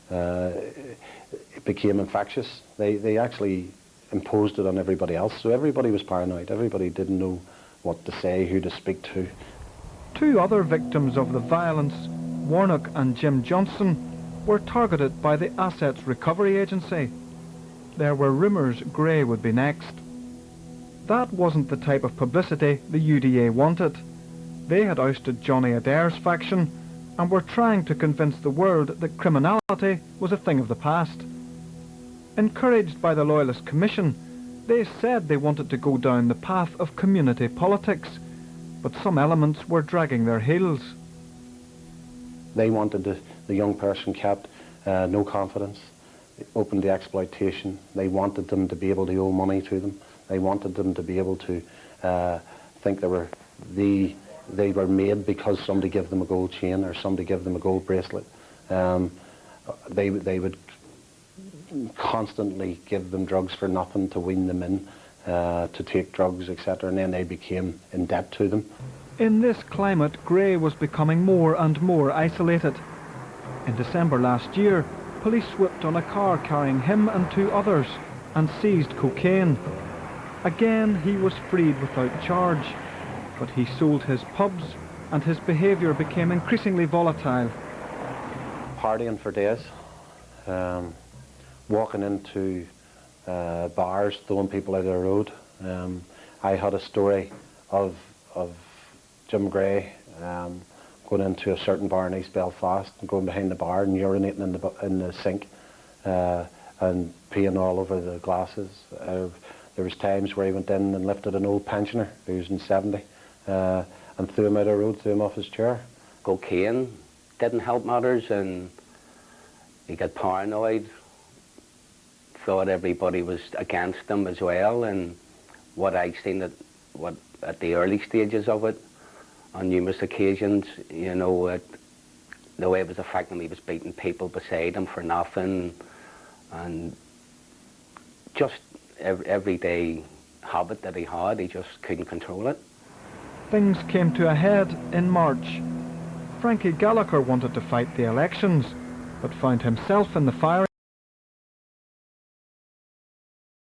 it became infectious. They actually imposed it on everybody else, so everybody was paranoid. Everybody didn't know what to say, who to speak to. 2 other victims of the violence, Warnock and Jim Johnson, were targeted by the Assets Recovery Agency. There were rumours Gray would be next. That wasn't the type of publicity the UDA wanted. They had ousted Johnny Adair's faction and were trying to convince the world that criminality was a thing of the past. Encouraged by the Loyalist Commission, they said they wanted to go down the path of community politics, but some elements were dragging their heels. They wanted the young person kept no confidence, open to exploitation. They wanted them to be able to owe money to them. They wanted them to be able to think they were made because somebody gave them a gold chain or somebody gave them a gold bracelet. They would constantly give them drugs for nothing to wean them in, to take drugs, etc., and then they became in debt to them. In this climate, Gray was becoming more and more isolated. In December last year, police swooped on a car carrying him and 2 others and seized cocaine. Again, he was freed without charge, but he sold his pubs and his behaviour became increasingly volatile. Partying for days, walking into bars, throwing people out of the road. I had a story of Jim Gray going into a certain bar in East Belfast and going behind the bar and urinating in the sink and peeing all over the glasses. There was times where he went in and lifted an old pensioner who was in 70 and threw him out of the road, threw him off his chair. Cocaine didn't help matters, and he got paranoid, thought everybody was against him as well, and what I'd seen at the early stages of it, on numerous occasions, you know, the way it was affecting him, he was beating people beside him for nothing, and just everyday habit that he had, he just couldn't control it. Things came to a head in March. Frankie Gallagher wanted to fight the elections, but found himself in the firing